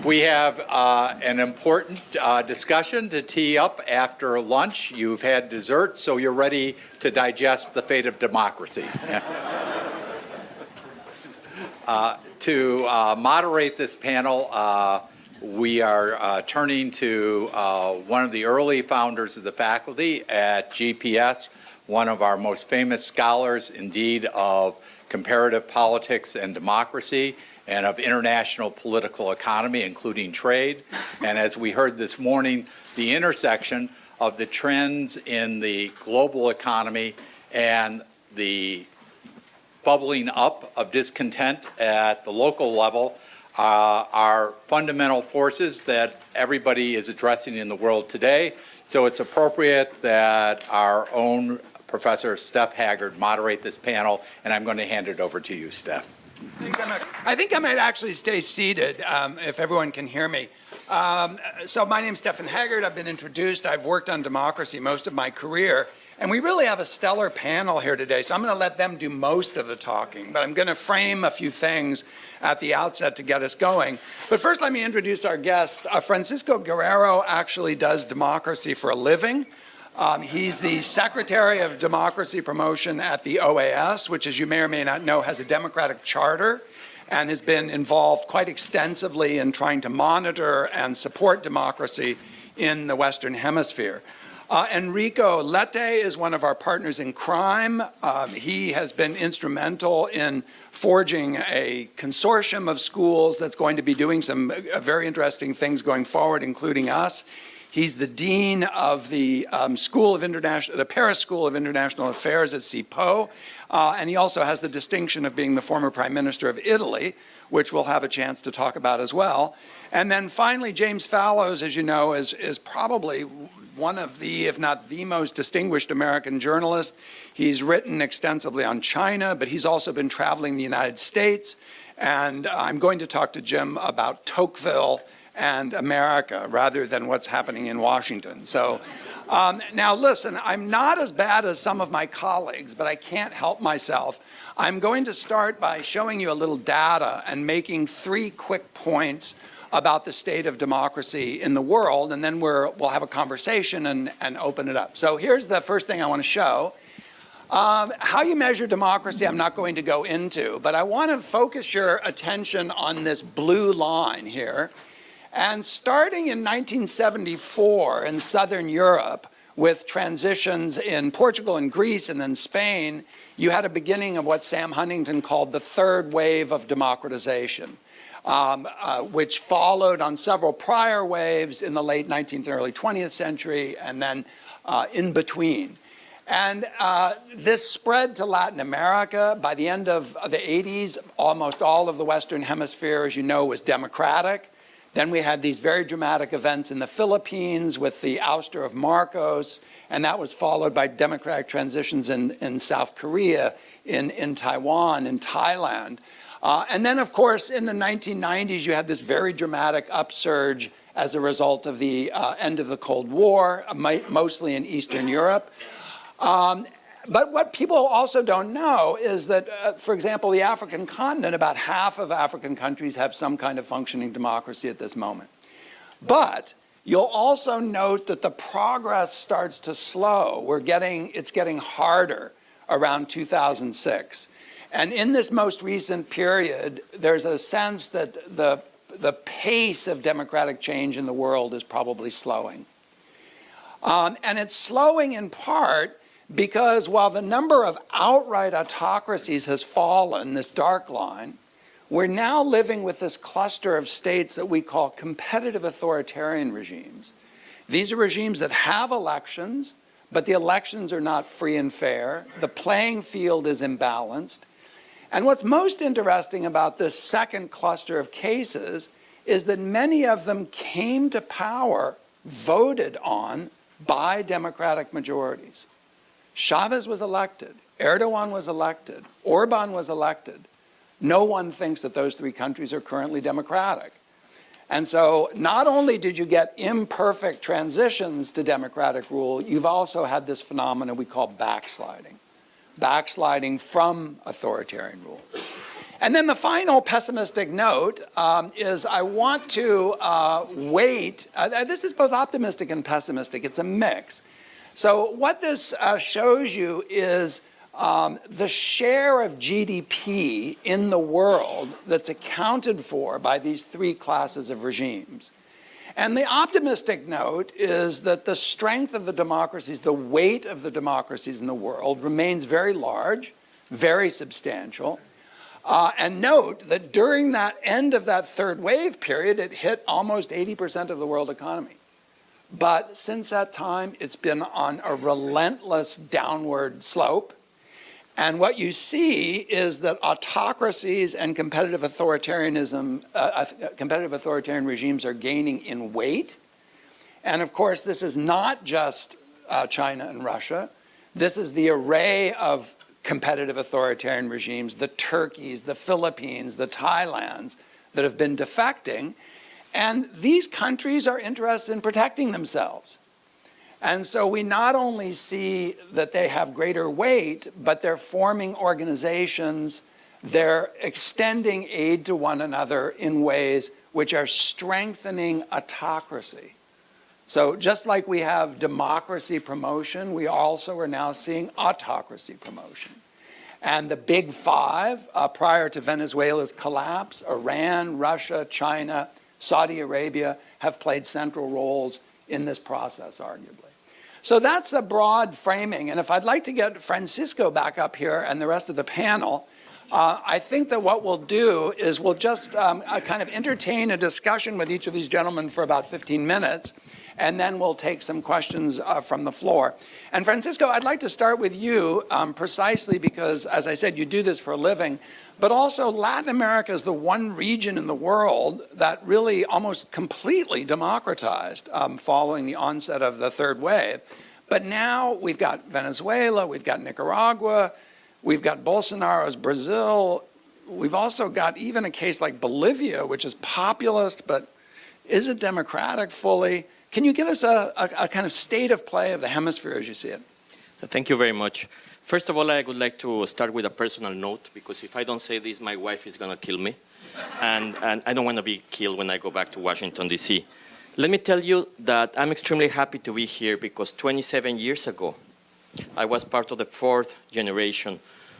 We have an important discussion to tee up after lunch. You've had dessert, so you're ready to digest the fate of democracy. To moderate this panel, we are turning to one of the early founders of the faculty at GPS, one of our most famous scholars, indeed, of comparative politics and democracy, and of international political economy, including trade. And as we heard this morning, the intersection of the trends in the global economy and the bubbling up of discontent at the local level are fundamental forces that everybody is addressing in the world today. So it's appropriate that our own Professor Stefan Haggard moderate this panel, and I'm going to hand it over to you, Steph. I think I might actually stay seated if everyone can hear me. So my name's Stefan Haggard. I've been introduced. I've worked on democracy most of my career. And we really have a stellar panel here today, so I'm going to let them do most of the talking. But I'm going to frame a few things at the outset to get us going. But first, let me introduce our guests. Francisco Guerrero actually does democracy for a living. He's the Secretary of Democracy Promotion at the OAS, which, as you may or may not know, has a democratic charter and has been involved quite extensively in trying to monitor and support democracy in the Western Hemisphere. Enrico Letta is one of our partners in crime. He has been instrumental in forging a consortium of schools that's going to be doing some very interesting things going forward, including us. He's the dean of the Paris School of International Affairs at CIPO, and he also has the distinction of being the former Prime Minister of Italy, which we'll have a chance to talk about as well. And then finally, James Fallows, as you know, is probably one of the, if not the most distinguished American journalist. He's written extensively on China, but he's also been traveling the United States. And I'm going to talk to Jim about Tocqueville and America rather than what's happening in Washington. So now listen, I'm not as bad as some of my colleagues, but I can't help myself. I'm going to start by showing you a little data and making 3 quick points about the state of democracy in the world, and then we'll have a conversation and open it up. So here's the first thing I want to show. How you measure democracy, I'm not going to go into, but I want to focus your attention on this blue line here. And starting in 1974 in Southern Europe, with transitions in Portugal and Greece and then Spain, you had a beginning of what Sam Huntington called the third wave of democratization. Which followed on several prior waves in the late 19th and early 20th century, and then in between. And this spread to Latin America. By the end of the 80s, almost all of the Western Hemisphere, as you know, was democratic. Then we had these very dramatic events in the Philippines with the ouster of Marcos, and that was followed by democratic transitions in South Korea, in Taiwan, in Thailand. And then, of course, in the 1990s, you had this very dramatic upsurge as a result of the end of the Cold War, mostly in Eastern Europe. But what people also don't know is that, for example, the African continent, about half of African countries have some kind of functioning democracy at this moment. But you'll also note that the progress starts to slow. It's getting harder around 2006. And in this most recent period, there's a sense that the pace of democratic change in the world is probably slowing. And it's slowing in part because while the number of outright autocracies has fallen, this dark line, we're now living with this cluster of states that we call competitive authoritarian regimes. These are regimes that have elections, but the elections are not free and fair. The playing field is imbalanced. And what's most interesting about this second cluster of cases is that many of them came to power voted on by democratic majorities. Chavez was elected, Erdogan was elected, Orban was elected. No one thinks that those 3 countries are currently democratic. And so not only did you get imperfect transitions to democratic rule, you've also had this phenomenon we call backsliding from authoritarian rule. And then the final pessimistic note is I want to wait. This is both optimistic and pessimistic. It's a mix. So what this shows you is the share of GDP in the world that's accounted for by these three classes of regimes. And the optimistic note is that the strength of the democracies, the weight of the democracies in the world remains very large, very substantial. And note that during that end of that third wave period, it hit almost 80% of the world economy. But since that time, it's been on a relentless downward slope. And what you see is that autocracies and competitive authoritarianism, competitive authoritarian regimes are gaining in weight. And of course, this is not just China and Russia. This is the array of competitive authoritarian regimes, the Turkeys, the Philippines, the Thailands that have been defecting. And these countries are interested in protecting themselves. And so we not only see that they have greater weight, but they're forming organizations, they're extending aid to one another in ways which are strengthening autocracy. So just like we have democracy promotion, we also are now seeing autocracy promotion. And the big five, prior to Venezuela's collapse, Iran, Russia, China, Saudi Arabia, have played central roles in this process, arguably. So that's the broad framing. And if I'd like to get Francisco back up here and the rest of the panel, I think that what we'll do is we'll just kind of entertain a discussion with each of these gentlemen for about 15 minutes, and then we'll take some questions from the floor. And Francisco, I'd like to start with you precisely because, as I said, you do this for a living, but also Latin America is the one region in the world that really almost completely democratized following the onset of the third wave. But now we've got Venezuela, we've got Nicaragua, we've got Bolsonaro's Brazil. We've also got even a case like Bolivia, which is populist, but isn't democratic fully. Can you give us a kind of state of play of the hemisphere as you see it? Thank you very much. First of all, I would like to start with a personal note, because if I don't say this, my wife is going to kill me. And I don't want to be killed when I go back to Washington, D.C. Let me tell you that I'm extremely happy to be here because 27 years ago, I was part of the fourth generation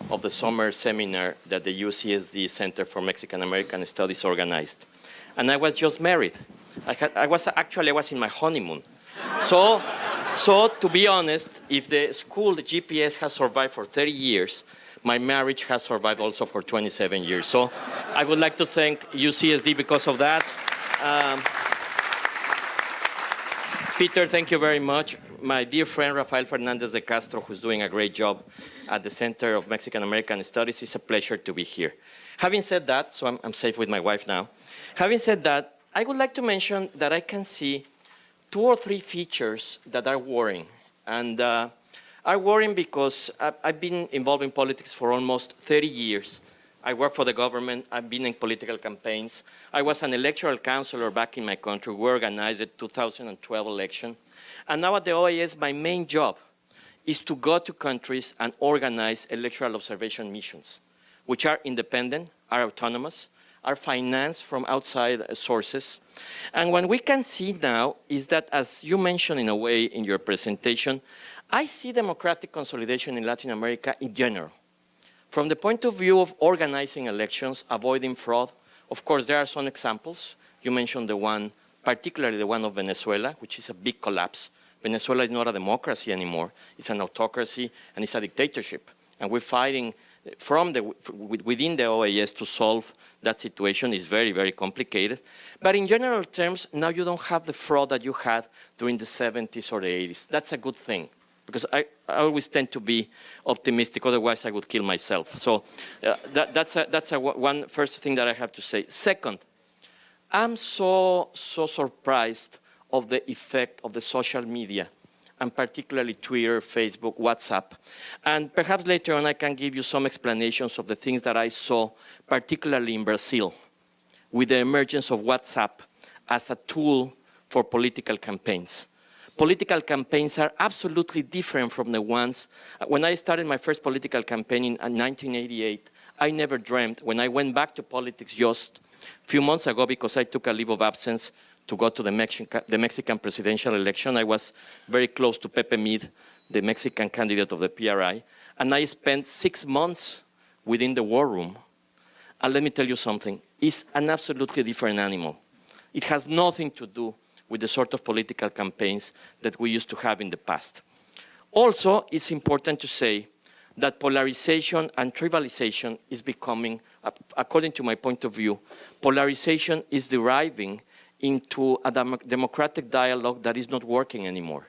of the summer seminar that the UCSD Center for Mexican American Studies organized. And I was just married. I was in my honeymoon. So to be honest, if the school, the GPS, has survived for 30 years, my marriage has survived also for 27 years. So I would like to thank UCSD because of that. Peter, thank you very much. My dear friend, Rafael Fernandez de Castro, who's doing a great job at the Center of Mexican American Studies, it's a pleasure to be here. Having said that, so I'm safe with my wife now. Having said that, I would like to mention that I can see 2 or 3 features that are worrying. And are worrying because I've been involved in politics for almost 30 years. I work for the government. I've been in political campaigns. I was an electoral counselor back in my country. We organized the 2012 election. And now at the OAS, my main job is to go to countries and organize electoral observation missions, which are independent, are autonomous, are financed from outside sources. And what we can see now is that, as you mentioned in a way in your presentation, I see democratic consolidation in Latin America in general. From the point of view of organizing elections, avoiding fraud, of course, there are some examples. You mentioned the one, particularly the one of Venezuela, which is a big collapse. Venezuela is not a democracy anymore. It's an autocracy, and it's a dictatorship. And we're fighting within the OAS to solve that situation. Is very, very complicated. But in general terms, now you don't have the fraud that you had during the 70s or the 80s. That's a good thing, because I always tend to be optimistic. Otherwise, I would kill myself. So that's one first thing that I have to say. Second, I'm so surprised of the effect of the social media, and particularly Twitter, Facebook, WhatsApp. And perhaps later on I can give you some explanations of the things that I saw, particularly in Brazil, with the emergence of WhatsApp as a tool for political campaigns. Political campaigns are absolutely different from the ones. When I started my first political campaign in 1988, I never dreamt, when I went back to politics just a few months ago, because I took a leave of absence to go to the Mexican presidential election. I was very close to Pepe Mid, the Mexican candidate of the PRI, and I spent 6 months within the war room. And let me tell you something, it's an absolutely different animal. It has nothing to do with the sort of political campaigns that we used to have in the past. Also, it's important to say that polarization and tribalization is becoming, according to my point of view, polarization is deriving into a democratic dialogue that is not working anymore.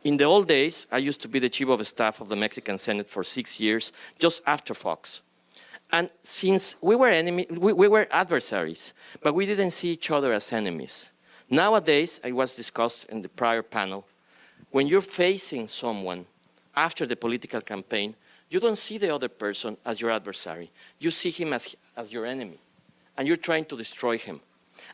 In the old days, I used to be the chief of staff of the Mexican Senate for 6 years, just after Fox. And since we were adversaries, but we didn't see each other as enemies. Nowadays, it was discussed in the prior panel, when you're facing someone after the political campaign, you don't see the other person as your adversary. You see him as your enemy, and you're trying to destroy him.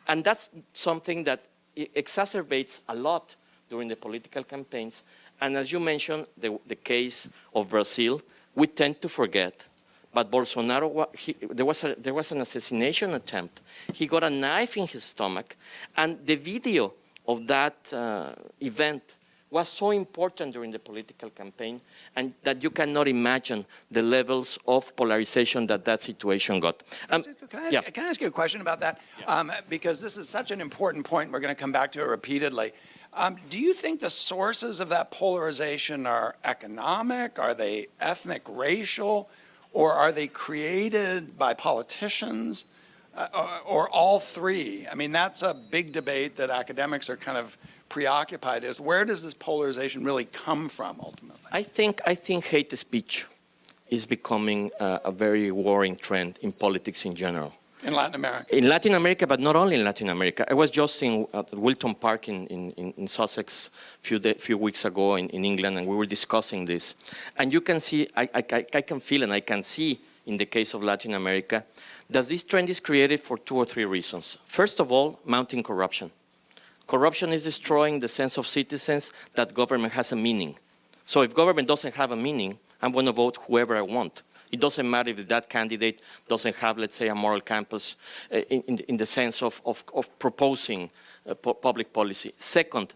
And that's something that exacerbates a lot during the political campaigns. And as you mentioned, the case of Brazil, we tend to forget. But Bolsonaro, there was an assassination attempt. He got a knife in his stomach, and the video of that event was so important during the political campaign, and that you cannot imagine the levels of polarization that situation got. Can I ask you a question about that? Yeah. Because this is such an important point, we're going to come back to it repeatedly. Do you think the sources of that polarization are economic? Are they ethnic, racial? Or are they created by politicians? Or all three? I mean, that's a big debate that academics are kind of preoccupied with. Where does this polarization really come from, ultimately? I think hate speech is becoming a very worrying trend in politics in general. In Latin America? In Latin America, but not only in Latin America. I was just at Wilton Park in Sussex a few weeks ago in England, and we were discussing this. And you can see, I can feel and I can see in the case of Latin America, that this trend is created for 2 or 3 reasons. First of all, mounting corruption. Corruption is destroying the sense of citizens that government has a meaning. So if government doesn't have a meaning, I'm going to vote whoever I want. It doesn't matter if that candidate doesn't have, let's say, a moral campus in the sense of proposing public policy. Second,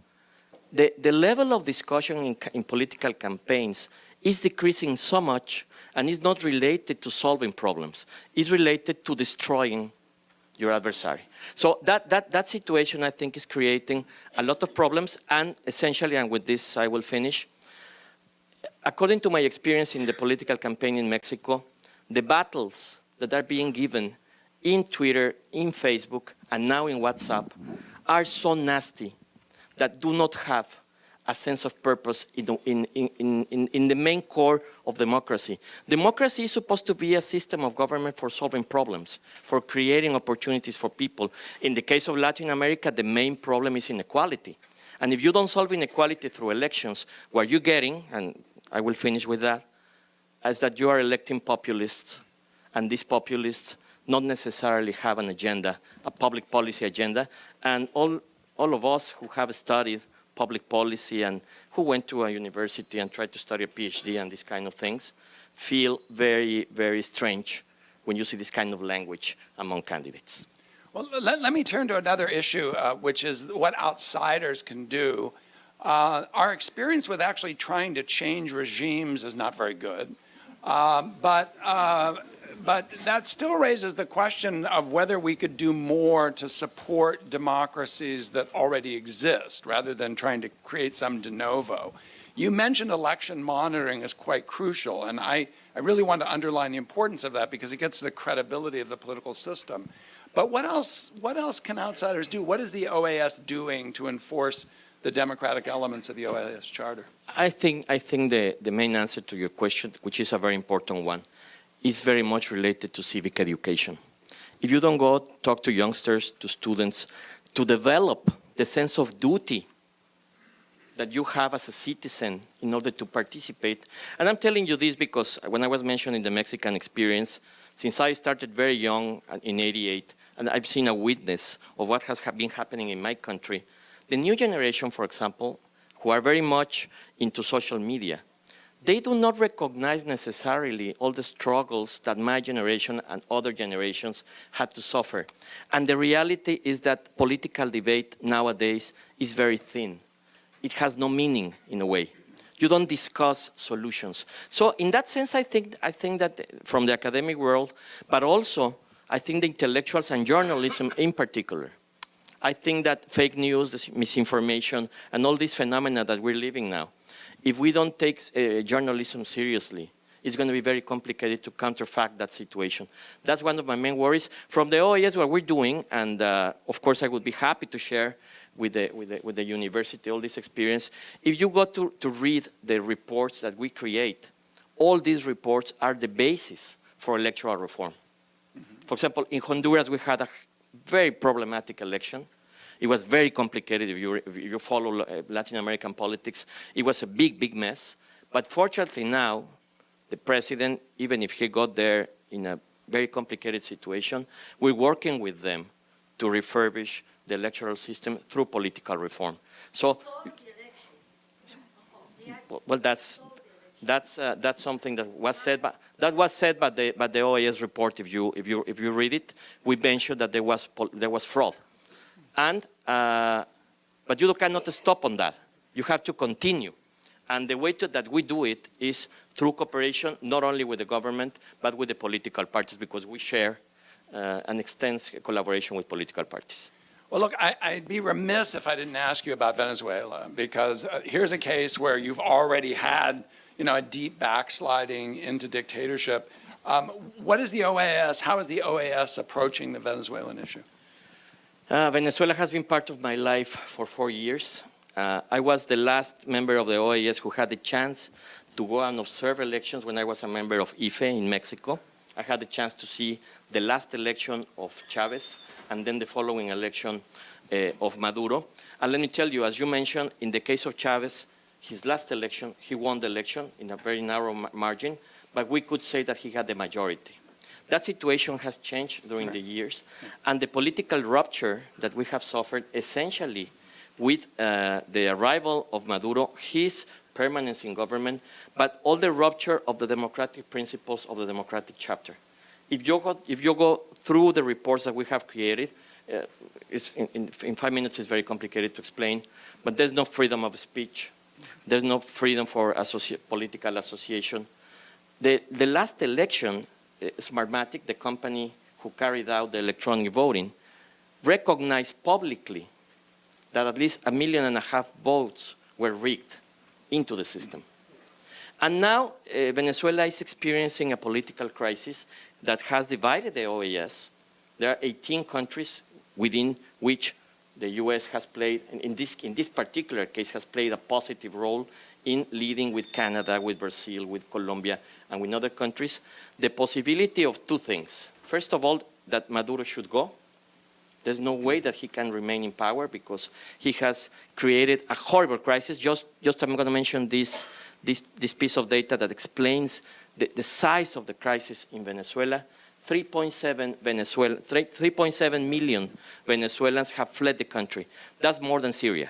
the level of discussion in political campaigns is decreasing so much, and is not related to solving problems. It's related to destroying your adversary. So that situation, I think, is creating a lot of problems, and essentially, and with this I will finish, according to my experience in the political campaign in Mexico, the battles that are being given in Twitter, in Facebook, and now in WhatsApp are so nasty that do not have a sense of purpose in the main core of democracy. Democracy is supposed to be a system of government for solving problems, for creating opportunities for people. In the case of Latin America, the main problem is inequality. And if you don't solve inequality through elections, what you're getting, and I will finish with that, is that you are electing populists, and these populists not necessarily have an agenda, a public policy agenda, and all of us who have studied public policy and who went to a university and tried to study a PhD and these kind of things feel very, very strange when you see this kind of language among candidates. Well, let me turn to another issue, which is what outsiders can do. Our experience with actually trying to change regimes is not very good. But that still raises the question of whether we could do more to support democracies that already exist, rather than trying to create some de novo. You mentioned election monitoring as quite crucial, and I really want to underline the importance of that because it gets to the credibility of the political system. But what else can outsiders do? What is the OAS doing to enforce the democratic elements of the OAS Charter? I think the main answer to your question, which is a very important one, is very much related to civic education. If you don't go talk to youngsters, to students, to develop the sense of duty that you have as a citizen in order to participate. And I'm telling you this because when I was mentioning the Mexican experience, since I started very young in '88, and I've seen a witness of what has been happening in my country, the new generation, for example, who are very much into social media, they do not recognize necessarily all the struggles that my generation and other generations had to suffer. And the reality is that political debate nowadays is very thin. It has no meaning in a way. You don't discuss solutions. So in that sense, I think that from the academic world, but also I think the intellectuals and journalism in particular, I think that fake news, this misinformation, and all these phenomena that we're living now, if we don't take journalism seriously, it's going to be very complicated to counterfact that situation. That's one of my main worries. From the OAS, what we're doing, and of course I would be happy to share with the university all this experience. If you go to read the reports that we create, all these reports are the basis for electoral reform. Mm-hmm. For example, in Honduras, we had a very problematic election. It was very complicated if you follow Latin American politics. It was a big, big mess. But fortunately now, the president, even if he got there in a very complicated situation, we're working with them to refurbish the electoral system through political reform. So, well, that's something that was said by the OAS report. If you read it, we mentioned that there was fraud. And, but you cannot stop on that. You have to continue. And the way that we do it is through cooperation, not only with the government, but with the political parties, because we share an extensive collaboration with political parties. Well, look, I'd be remiss if I didn't ask you about Venezuela, because here's a case where you've already had, a deep backsliding into dictatorship. What is the OAS? How is the OAS approaching the Venezuelan issue? Venezuela has been part of my life for 4 years. I was the last member of the OAS who had the chance to go and observe elections when I was a member of IFE in Mexico. I had the chance to see the last election of Chavez and then the following election of Maduro. And let me tell you, as you mentioned, in the case of Chavez, his last election, he won the election in a very narrow margin, but we could say that he had the majority. That situation has changed during the years, and the political rupture that we have suffered essentially with the arrival of Maduro, his permanence in government, but all the rupture of the democratic principles of the democratic chapter. If you go through the reports that we have created, in 5 minutes it's very complicated to explain, but there's no freedom of speech. There's no freedom for political association. The last election, Smartmatic, the company who carried out the electronic voting, recognized publicly that at least 1.5 million votes were rigged into the system. And now Venezuela is experiencing a political crisis that has divided the OAS. There are 18 countries within which the US has played, in this particular case, has played a positive role in leading with Canada, with Brazil, with Colombia, and with other countries. The possibility of two things. First of all, that Maduro should go. There's no way that he can remain in power because he has created a horrible crisis. Just I'm going to mention this piece of data that explains the size of the crisis in Venezuela. 3.7 million Venezuelans have fled the country. That's more than Syria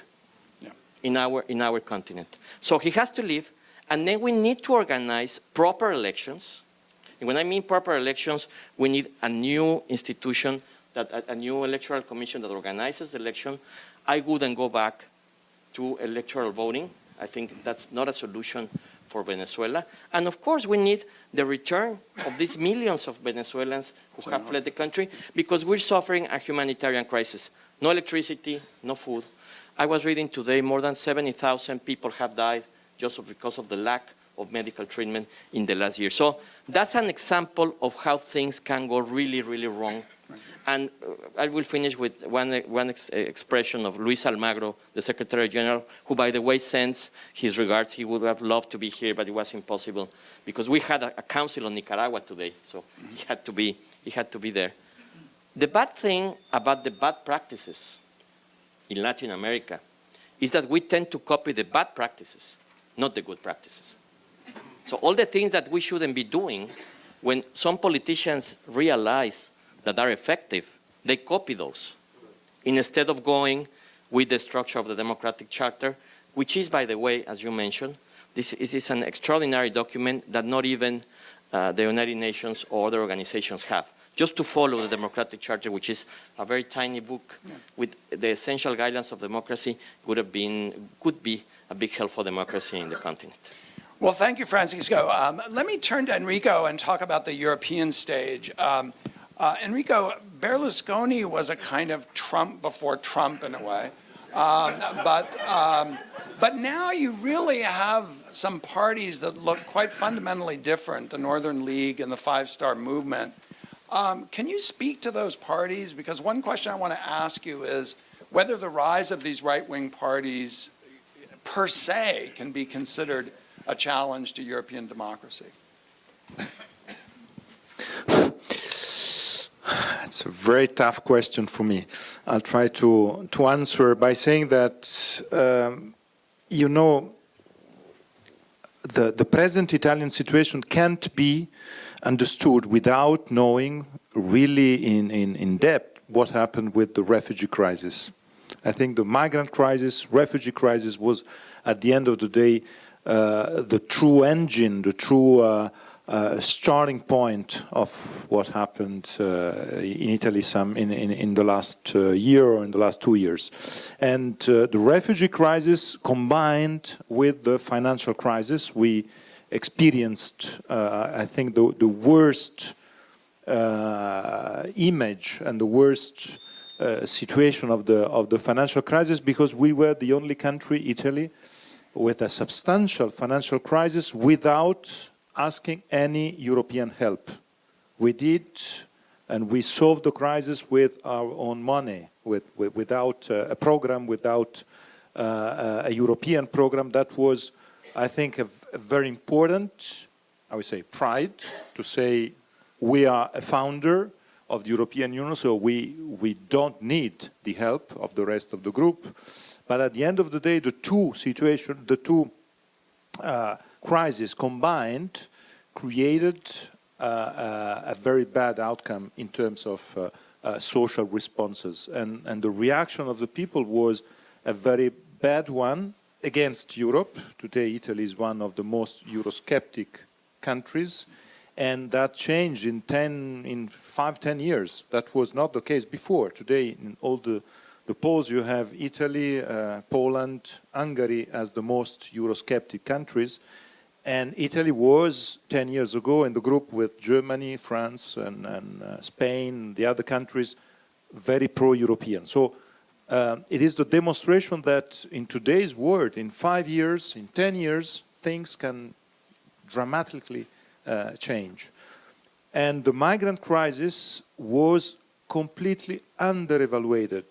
in our continent. So he has to leave, and then we need to organize proper elections. And when I mean proper elections, we need a new institution, a new electoral commission that organizes the election. I wouldn't go back to electoral voting. I think that's not a solution for Venezuela. And of course, we need the return of these millions of Venezuelans who have fled the country, because we're suffering a humanitarian crisis. No electricity, no food. I was reading today more than 70,000 people have died just because of the lack of medical treatment in the last year. So that's an example of how things can go really, really wrong. And I will finish with one expression of Luis Almagro, the Secretary General, who, by the way, sends his regards. He would have loved to be here, but it was impossible because we had a council on Nicaragua today, so he had to be there. The bad thing about the bad practices in Latin America is that we tend to copy the bad practices, not the good practices. So all the things that we shouldn't be doing, when some politicians realize that are effective, they copy those instead of going with the structure of the democratic charter, which is, by the way, as you mentioned, This is an extraordinary document that not even the United Nations or other organizations have. Just to follow the Democratic Charter, which is a very tiny book with the essential guidelines of democracy, could be a big help for democracy in the continent. Well, thank you, Francisco. Let me turn to Enrico and talk about the European stage. Enrico, Berlusconi was a kind of Trump before Trump in a way. But now you really have some parties that look quite fundamentally different, the Northern League and the Five Star Movement. Can you speak to those parties? Because one question I want to ask you is whether the rise of these right-wing parties per se can be considered a challenge to European democracy. It's a very tough question for me. I'll try to answer by saying that, the present Italian situation can't be understood without knowing really in depth what happened with the refugee crisis. I think the migrant crisis, refugee crisis was, at the end of the day, the true engine, the true starting point of what happened in Italy in the last year or in the last 2 years. And the refugee crisis combined with the financial crisis, we experienced, I think, the worst image and the worst situation of the financial crisis, because we were the only country, Italy, with a substantial financial crisis without asking any European help. We did, and we solved the crisis with our own money, without a program, without a European program. That was, I think, a very important, I would say, pride to say we are a founder of the European Union, so we don't need the help of the rest of the group. But at the end of the day, the two crises combined created a very bad outcome in terms of social responses. And the reaction of the people was a very bad one against Europe. Today, Italy is one of the most Eurosceptic countries. And that changed in 5-10 years. That was not the case before. Today, in all the polls, you have Italy, Poland, Hungary as the most Eurosceptic countries. And Italy was 10 years ago in the group with Germany, France, and Spain, the other countries, very pro-European. So it is the demonstration that in today's world, in 5 years, in 10 years, things can dramatically change. And the migrant crisis was completely under-evaluated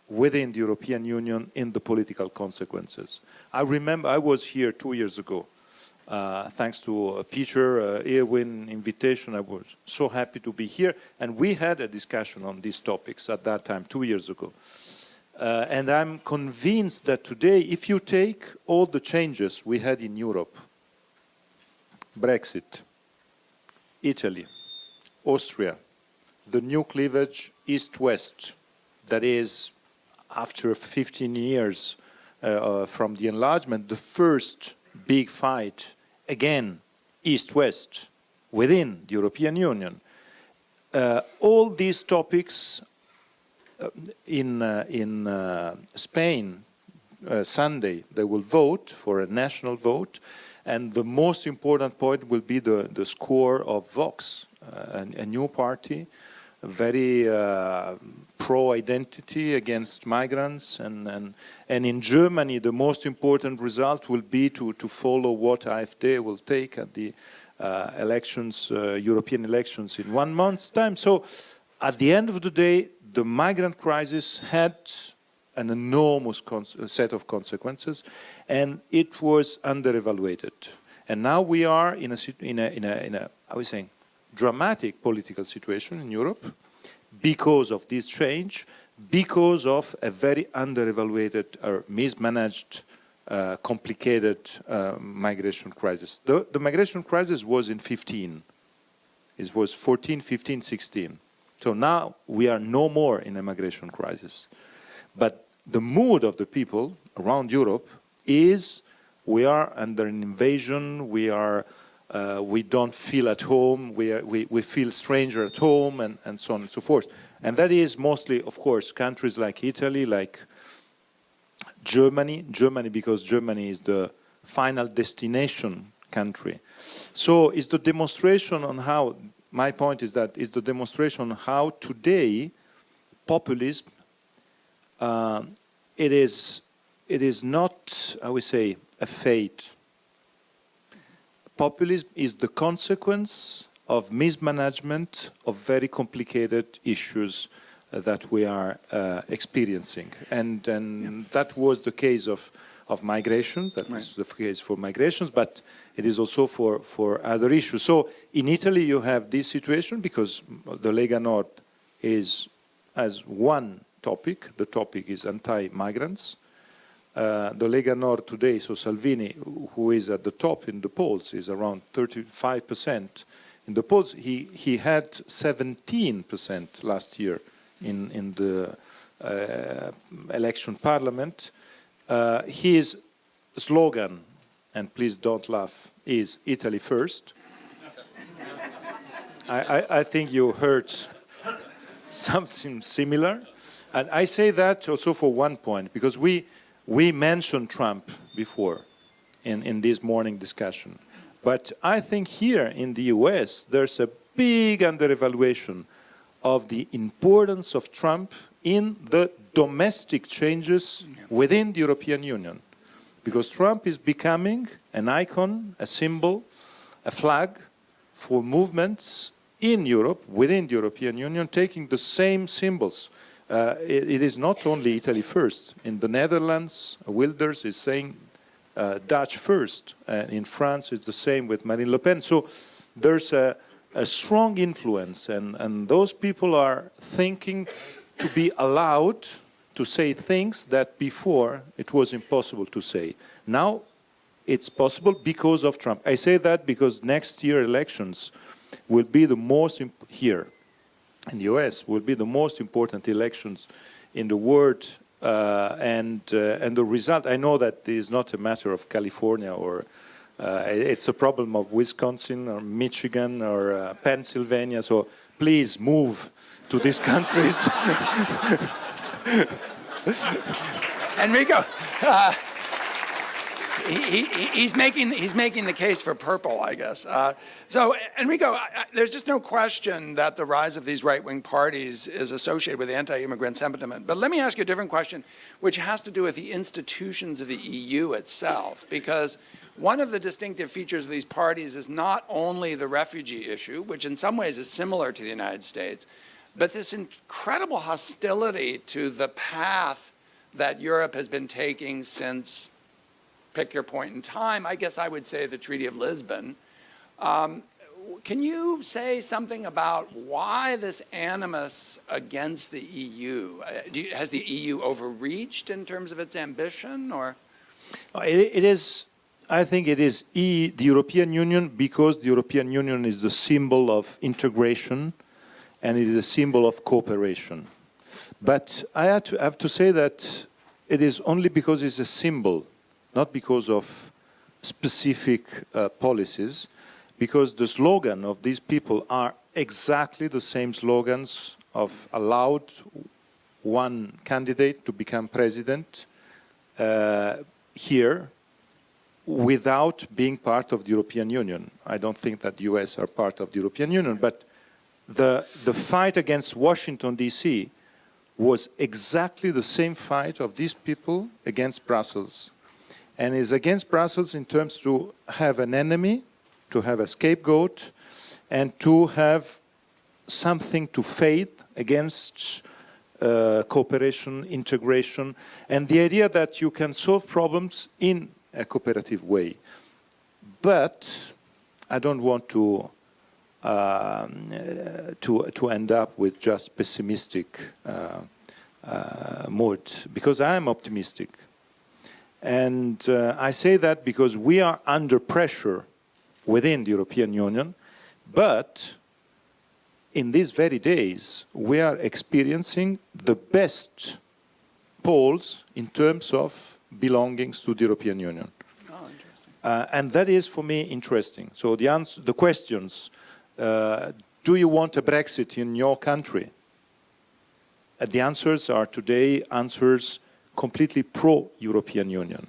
within the European Union in the political consequences. I remember I was here 2 years ago. Thanks to Peter, Erwin invitation, I was so happy to be here. And we had a discussion on these topics at that time, 2 years ago. And I'm convinced that today, if you take all the changes we had in Europe, Brexit, Italy, Austria, the new cleavage east-west, that is, after 15 years from the enlargement, the first big fight, again, east-west, within the European Union. All these topics in Spain, Sunday, they will vote for a national vote, and the most important point will be the score of Vox, a new party, very pro-identity against migrants, and in Germany the most important result will be to follow what AfD will take at the elections, European elections in 1 month's time. So at the end of the day, the migrant crisis had an enormous set of consequences, and it was under-evaluated. And now we are in a I was saying, dramatic political situation in Europe because of this change, because of a very under-evaluated or mismanaged, complicated migration crisis. The migration crisis was in 15. It was 14, 15, 16. So now we are no more in a migration crisis. But the mood of the people around Europe is we are under an invasion. We don't feel at home. We feel stranger at home, and so on and so forth. And that is mostly, of course, countries like Italy, like Germany, because Germany is the final destination country. So it's the demonstration on how, my point is that, is the demonstration on how today populism, it is not, I would say, a fate. Populism is the consequence of mismanagement of very complicated issues that we are experiencing. And that was the case of migration, that is the case for migrations, but it is also for other issues. So in Italy you have this situation because the Lega Nord has one topic, the topic is anti-migrants. The Lega Nord today, so Salvini, who is at the top in the polls, is around 35% in the polls. He had 17% last year in the election parliament. His slogan, and please don't laugh, is Italy first. I think you heard something similar. And I say that also for one point, because we mentioned Trump before in this morning discussion. But I think here in the US, there's a big underevaluation of the importance of Trump in the domestic changes within the European Union. Because Trump is becoming an icon, a symbol, a flag for movements in Europe, within the European Union, taking the same symbols. It is not only Italy first. In the Netherlands, Wilders is saying Dutch first. In France, it's the same with Marine Le Pen. So there's a strong influence, and those people are thinking to be allowed to say things that before it was impossible to say. Now it's possible because of Trump. I say that because next year elections will be the most, here in the US, will be the most important elections in the world, and the result, I know that is not a matter of California or it's a problem of Wisconsin or Michigan or Pennsylvania, so please move to these countries. Enrico, he's making the case for purple, I guess. So, Enrico, there's just no question that the rise of these right-wing parties is associated with anti-immigrant sentiment. But let me ask you a different question, which has to do with the institutions of the EU itself, because one of the distinctive features of these parties is not only the refugee issue, which in some ways is similar to the United States, but this incredible hostility to the path that Europe has been taking since, pick your point in time, I guess I would say the Treaty of Lisbon. Can you say something about why this animus against the EU? Has the EU overreached in terms of its ambition, or? It is, I think it is the European Union, because the European Union is the symbol of integration and it is a symbol of cooperation. But I have to say that it is only because it's a symbol, not because of specific policies, because the slogan of these people are exactly the same slogans of allowed one candidate to become president here without being part of the European Union. I don't think that the US are part of the European Union, but the fight against Washington, D.C. was exactly the same fight of these people against Brussels. And is against Brussels in terms to have an enemy, to have a scapegoat, and to have something to fight against cooperation, integration, and the idea that you can solve problems in a cooperative way. But I don't want to end up with just pessimistic mood, because I am optimistic. And I say that because we are under pressure within the European Union, but in these very days, we are experiencing the best polls in terms of belongings to the European Union. Oh, And that is, for me, interesting. So the questions, do you want a Brexit in your country? The answers are today answers completely pro-European Union.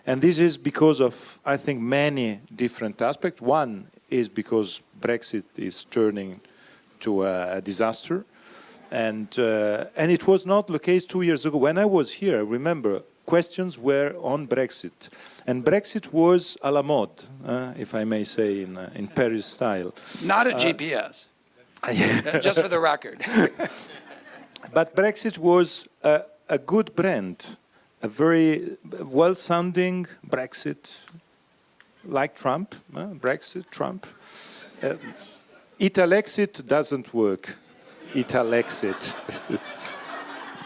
And this is because of, I think, many different aspects. One is because Brexit is turning to a disaster. And it was not the case 2 years ago. When I was here, I remember, questions were on Brexit. And Brexit was à la mode, if I may say, in Paris style. Not a GPS, just for the record. But Brexit was a good brand, a very well-sounding Brexit, like Trump, Brexit, Trump. Italexit doesn't work. Italexit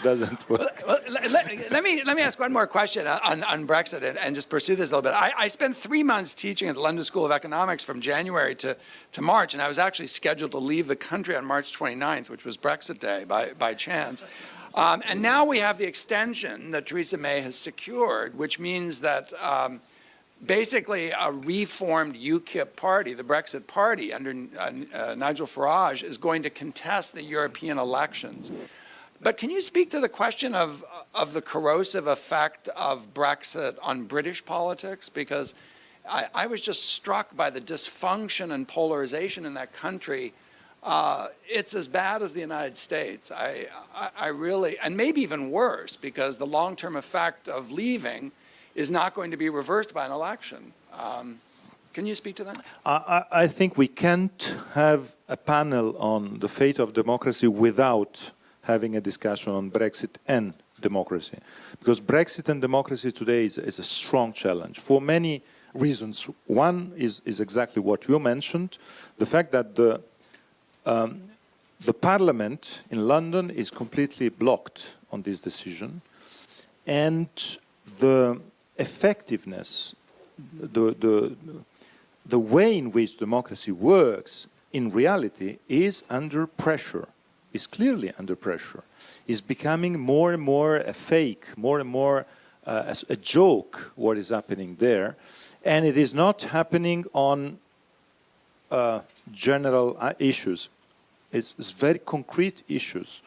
doesn't work. Well, let me ask one more question on Brexit and just pursue this a little bit. I spent 3 months teaching at the London School of Economics from January to March, and I was actually scheduled to leave the country on March 29th, which was Brexit Day by chance. And now we have the extension that Theresa May has secured, which means that basically a reformed UKIP party, the Brexit party under Nigel Farage, is going to contest the European elections. But can you speak to the question of the corrosive effect of Brexit on British politics? Because I was just struck by the dysfunction and polarization in that country. It's as bad as the United States. I really, and maybe even worse, because the long-term effect of leaving is not going to be reversed by an election. Can you speak to that? I think we can't have a panel on the fate of democracy without having a discussion on Brexit and democracy. Because Brexit and democracy today is a strong challenge for many reasons. One is exactly what you mentioned, the fact that the parliament in London is completely blocked on this decision, and the effectiveness, the way in which democracy works in reality is under pressure, is clearly under pressure, is becoming more and more a fake, more and more a joke, what is happening there. And it is not happening on general issues. It's very concrete issues.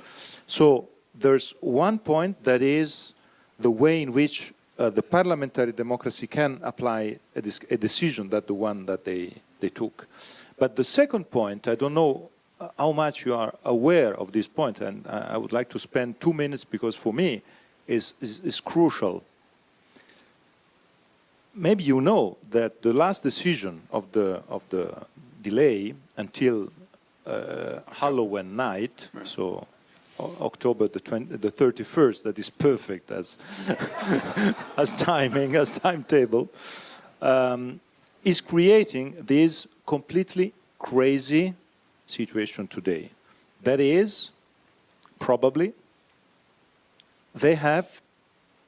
So there's one point that is the way in which the parliamentary democracy can apply a decision that the one that they took. But the second point, I don't know how much you are aware of this point, and I would like to spend 2 minutes because for me is crucial. Maybe you know that the last decision of the delay until Halloween night, so October the 31st, that is perfect as as timing, as timetable, is creating this completely crazy situation today. That is, probably, they have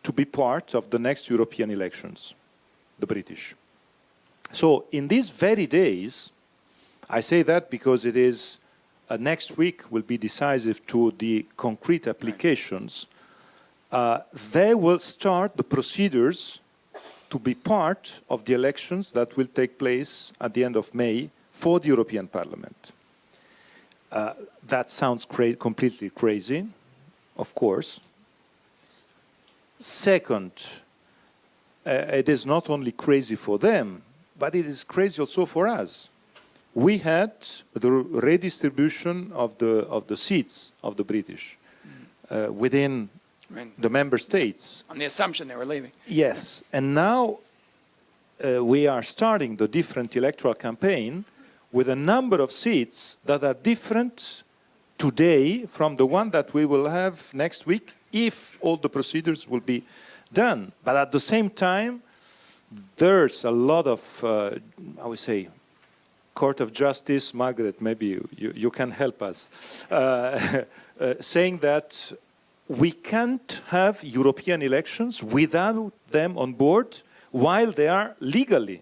to be part of the next European elections, the British. So in these very days, I say that because it is next week will be decisive to the concrete applications. They will start the procedures to be part of the elections that will take place at the end of May for the European Parliament. That sounds completely crazy, of course. Second, it is not only crazy for them, but it is crazy also for us. We had the redistribution of the seats of the British within the member states. On the assumption they were leaving. Yes, and now we are starting the different electoral campaign with a number of seats that are different today from the one that we will have next week if all the procedures will be done. But at the same time, there's a lot of, I would say, Court of Justice, Margaret, maybe you can help us, saying that we can't have European elections without them on board while they are legally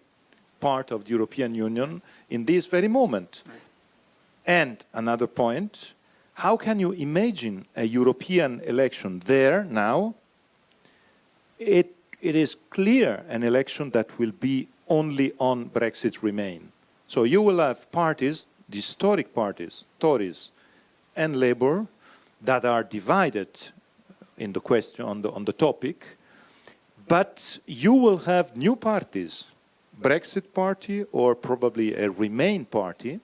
part of the European Union in this very moment. Right. And another point, how can you imagine a European election there now? It is clear an election that will be only on Brexit remain. So you will have parties, the historic parties, Tories and Labour, that are divided in the question on the topic, but you will have new parties, Brexit party or probably a Remain party,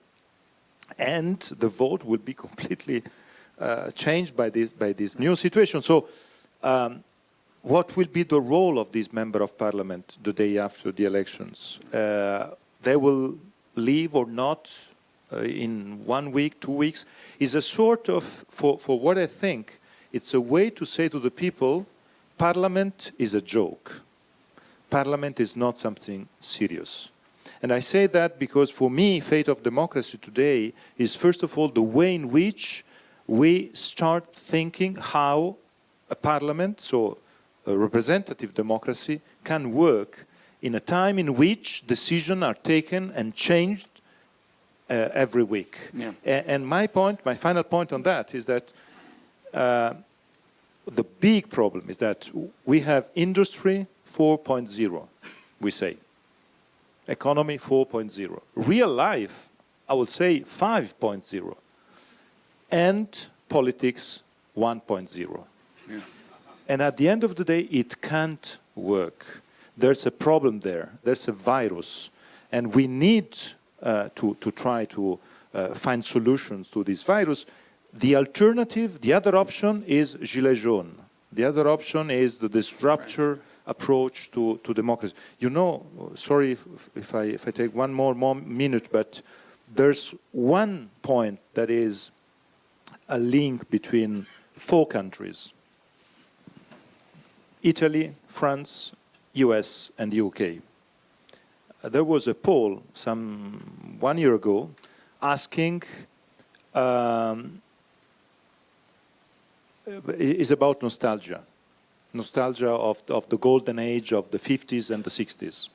and the vote will be completely changed by this new situation. So what will be the role of this member of parliament the day after the elections? They will leave or not in 1 week, 2 weeks? Is a sort of, for what I think, it's a way to say to the people, Parliament is a joke. Parliament is not something serious. And I say that because for me, fate of democracy today is first of all the way in which we start thinking how a parliament, so a representative democracy, can work in a time in which decisions are taken and changed every week. Yeah. And my final point on that is that the big problem is that we have industry 4.0, we say. Economy 4.0. Real life, I would say 5.0. And politics 1.0. Yeah. And at the end of the day, it can't work. There's a problem there. There's a virus. And we need to try to find solutions to this virus. The alternative, the other option is Gilets jaunes. The other option is the disruptor approach to democracy. You know, sorry if I take one more minute, but there's one point that is a link between 4 countries: Italy, France, US, and UK. There was a poll some 1 year ago asking, is about nostalgia of the golden age of the 50s and the 60s.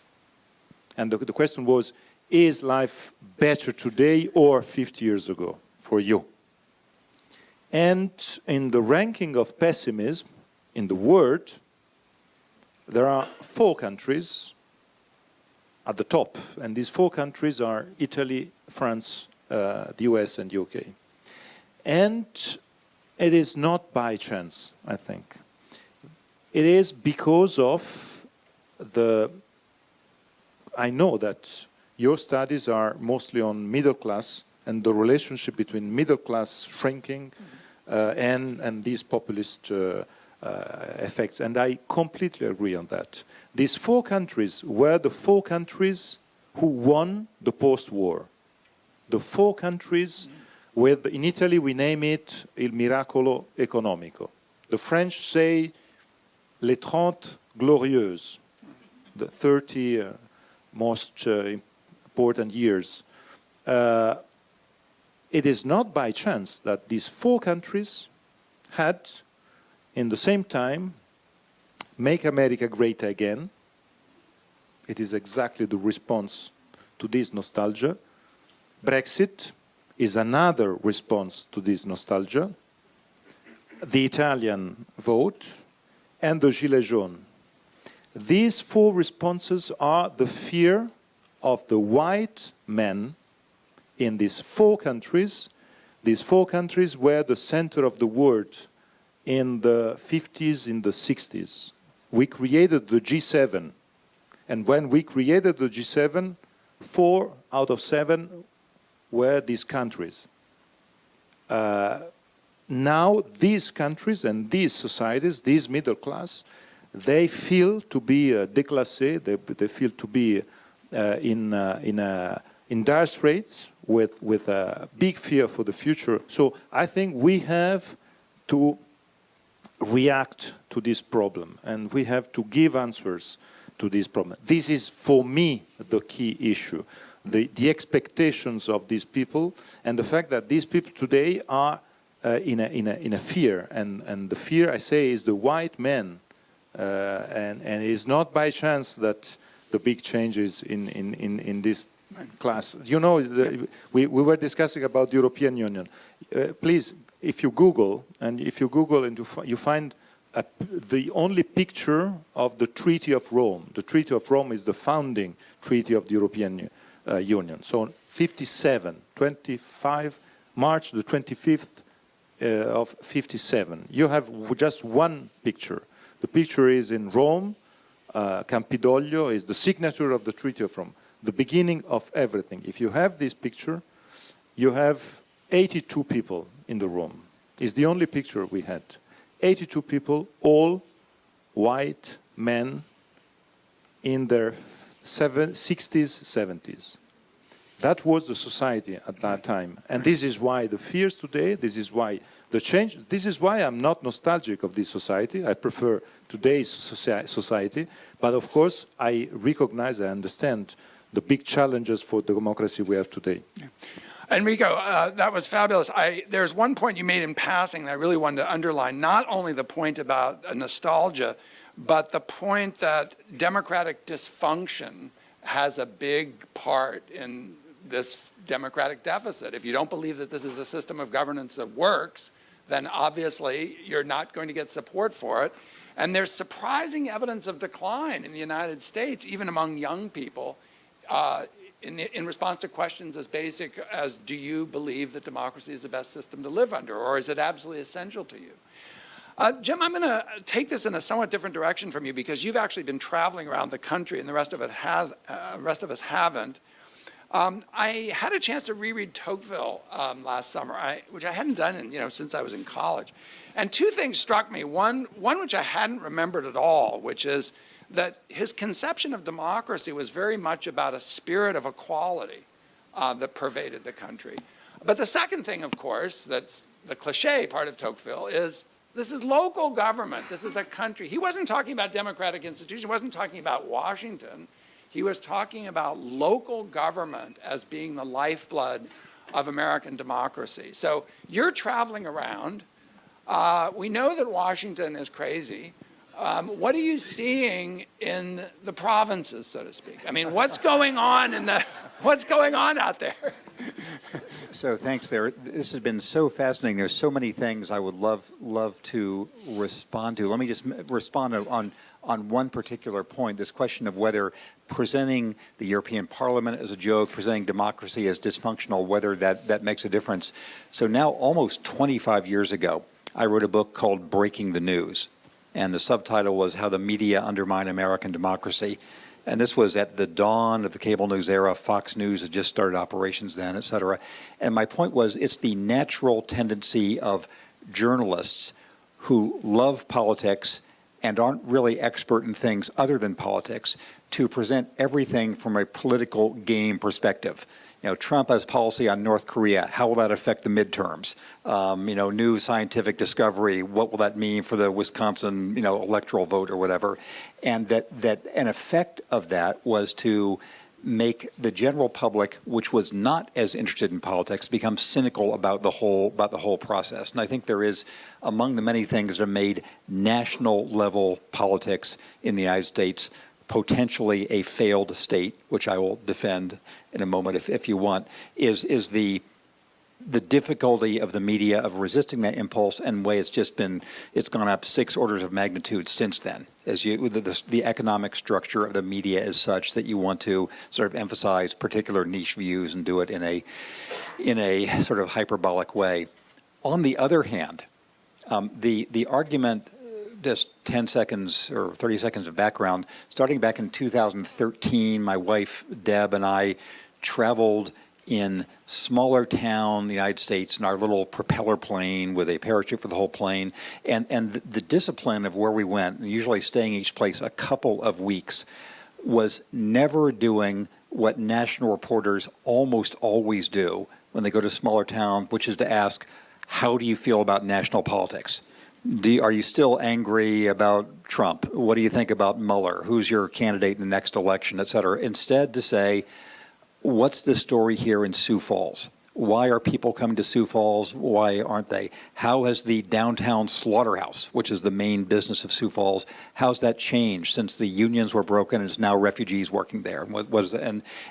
And the question was, is life better today or 50 years ago for you? And in the ranking of pessimism in the world, there are 4 countries at the top, and these 4 countries are Italy, France, the US, and UK. And it is not by chance, I think. It is because of I know that your studies are mostly on middle class and the relationship between middle class shrinking and these populist effects. And I completely agree on that. These 4 countries were the 4 countries who won the post-war. The 4 countries with, in Italy we name it il miracolo economico. The French say les 30 glorieuses, the 30 most important years. It is not by chance that these 4 countries had, in the same time, Make America Great Again. It is exactly the response to this nostalgia. Brexit is another response to this nostalgia. The Italian vote and the Gilets jaunes. These 4 responses are the fear of the white men in these 4 countries. These 4 countries were the center of the world in the 50s, in the 60s. We created the G7. And when we created the G7, 4 out of 7 were these countries. Now these countries and these societies, these middle class, they feel to be déclassés, they feel to be in dire straits with a big fear for the future. So I think we have to react to this problem and we have to give answers to this problem. This is, for me, the key issue. The expectations of these people and the fact that these people today are in a fear. And the fear, I say, is the white men. And it is not by chance that the big changes in this class. You know, we were discussing about the European Union. Please, if you Google and you find the only picture of the Treaty of Rome. The Treaty of Rome is the founding treaty of the European Union. So 57, 25, March the 25th of 57. You have just one picture. The picture is in Rome. Campidoglio is the signature of the Treaty of Rome, the beginning of everything. If you have this picture, you have 82 people in the room. It's the only picture we had. 82 people, all white men in their 60s, 70s. That was the society at that time. And this is why the fears today, this is why the change, this is why I'm not nostalgic of this society. I prefer today's society. But of course, I recognize, I understand the big challenges for democracy we have today. Yeah. Enrico, that was fabulous. There's one point you made in passing that I really wanted to underline, not only the point about nostalgia, but the point that democratic dysfunction has a big part in this democratic deficit. If you don't believe that this is a system of governance that works, then obviously you're not going to get support for it. And there's surprising evidence of decline in the United States, even among young people, in response to questions as basic as, do you believe that democracy is the best system to live under, or is it absolutely essential to you? Jim, I'm going to take this in a somewhat different direction from you, because you've actually been traveling around the country and the rest of us haven't. I had a chance to reread Tocqueville last summer, which I hadn't done since I was in college. And two things struck me. One which I hadn't remembered at all, which is that his conception of democracy was very much about a spirit of equality that pervaded the country. But the second thing, of course, that's the cliche part of Tocqueville, is this is local government. This is a country. He wasn't talking about democratic institutions. He wasn't talking about Washington. He was talking about local government as being the lifeblood of American democracy. So you're traveling around. We know that Washington is crazy. What are you seeing in the provinces, so to speak? I mean, what's going on out there? So thanks there. This has been so fascinating. There's so many things I would love to respond to. Let me just respond on one particular point, this question of whether presenting the European Parliament as a joke, presenting democracy as dysfunctional, whether that makes a difference. So now, almost 25 years ago, I wrote a book called Breaking the News. And the subtitle was How the Media Undermine American Democracy. And this was at the dawn of the cable news era. Fox News had just started operations then, et cetera. And my point was, it's the natural tendency of journalists who love politics and aren't really expert in things other than politics to present everything from a political game perspective. Trump has policy on North Korea. How will that affect the midterms? New scientific discovery. What will that mean for the Wisconsin, electoral vote or whatever? And that an effect of that was to make the general public, which was not as interested in politics, become cynical about the whole process. And I think there is, among the many things that have made national level politics in the United States potentially a failed state, which I will defend in a moment if you want, is the difficulty of the media of resisting that impulse, and way it's gone up 6 orders of magnitude since then. As the economic structure of the media is such that you want to sort of emphasize particular niche views and do it in a sort of hyperbolic way. On the other hand, the argument, just 10 seconds or 30 seconds of background, starting back in 2013, my wife Deb and I traveled in smaller town, the United States, in our little propeller plane with a parachute for the whole plane. And the discipline of where we went, usually staying each place a couple of weeks, was never doing what national reporters almost always do when they go to smaller town, which is to ask, how do you feel about national politics? Are you still angry about Trump? What do you think about Mueller? Who's your candidate in the next election, et cetera? Instead to say, what's the story here in Sioux Falls? Why are people coming to Sioux Falls? Why aren't they? How has the downtown slaughterhouse, which is the main business of Sioux Falls, how's that changed since the unions were broken and it's now refugees working there?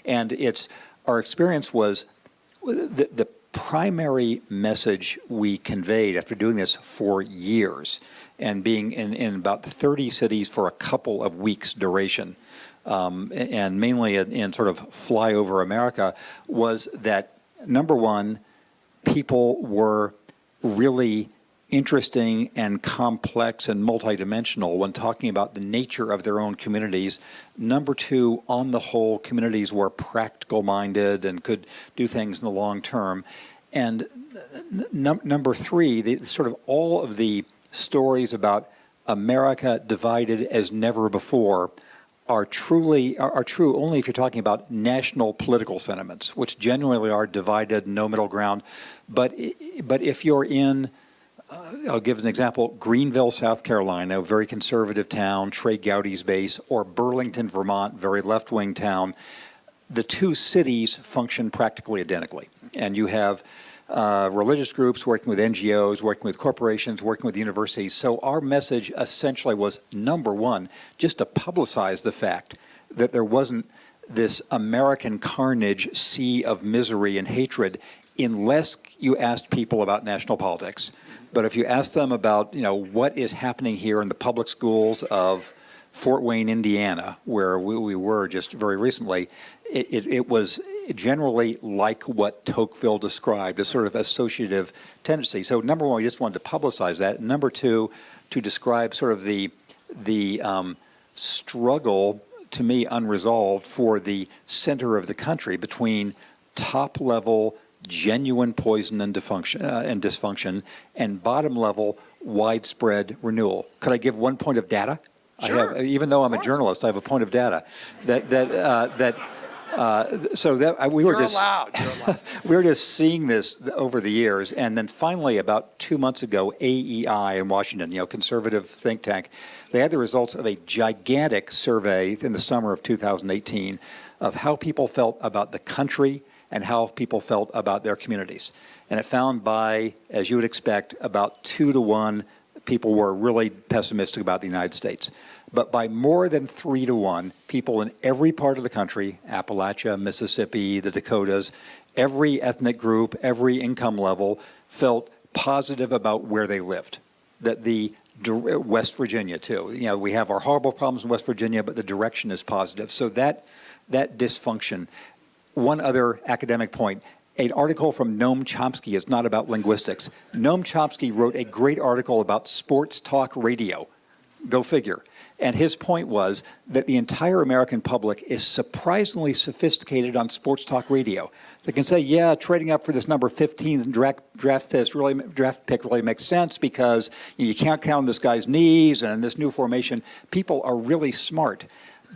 And it's, our experience was the primary message we conveyed after doing this for years and being in about 30 cities for a couple of weeks duration, and mainly in sort of flyover America, was that, number one, people were really interesting and complex and multidimensional when talking about the nature of their own communities. Number two, on the whole, communities were practical minded and could do things in the long term. And number three, sort of all of the stories about America divided as never before are true only if you're talking about national political sentiments, which genuinely are divided, no middle ground. But if you're in, I'll give an example, Greenville, South Carolina, a very conservative town, Trey Gowdy's base, or Burlington, Vermont, very left-wing town, the two cities function practically identically. And you have religious groups working with NGOs, working with corporations, working with universities. So our message essentially was, number one, just to publicize the fact that there wasn't this American carnage, sea of misery and hatred, unless you asked people about national politics. But if you ask them about, what is happening here in the public schools of Fort Wayne, Indiana, where we were just very recently, it was generally like what Tocqueville described, a sort of associative tendency. So number one, we just wanted to publicize that. Number two, to describe sort of the struggle, to me unresolved, for the center of the country between top-level genuine poison and dysfunction, and bottom level widespread renewal. Could I give one point of data? Sure. Even though I'm a journalist, I have a point of data we were You're just allowed. You're allowed. we were just seeing this over the years, and then finally, about 2 months ago, AEI in Washington, conservative think tank, they had the results of a gigantic survey in the summer of 2018 of how people felt about the country and how people felt about their communities. And it found by, as you would expect, about 2 to 1, people were really pessimistic about the United States. But by more than 3 to 1, people in every part of the country, Appalachia, Mississippi, the Dakotas, every ethnic group, every income level, felt positive about where they lived. That the West Virginia too. We have our horrible problems in West Virginia, but the direction is positive. So that dysfunction. One other academic point, an article from Noam Chomsky is not about linguistics. Noam Chomsky wrote a great article about sports talk radio. Go figure. And his point was that the entire American public is surprisingly sophisticated on sports talk radio. They can say, yeah, trading up for this number 15 draft pick really makes sense because you can't count on this guy's knees and in this new formation. People are really smart.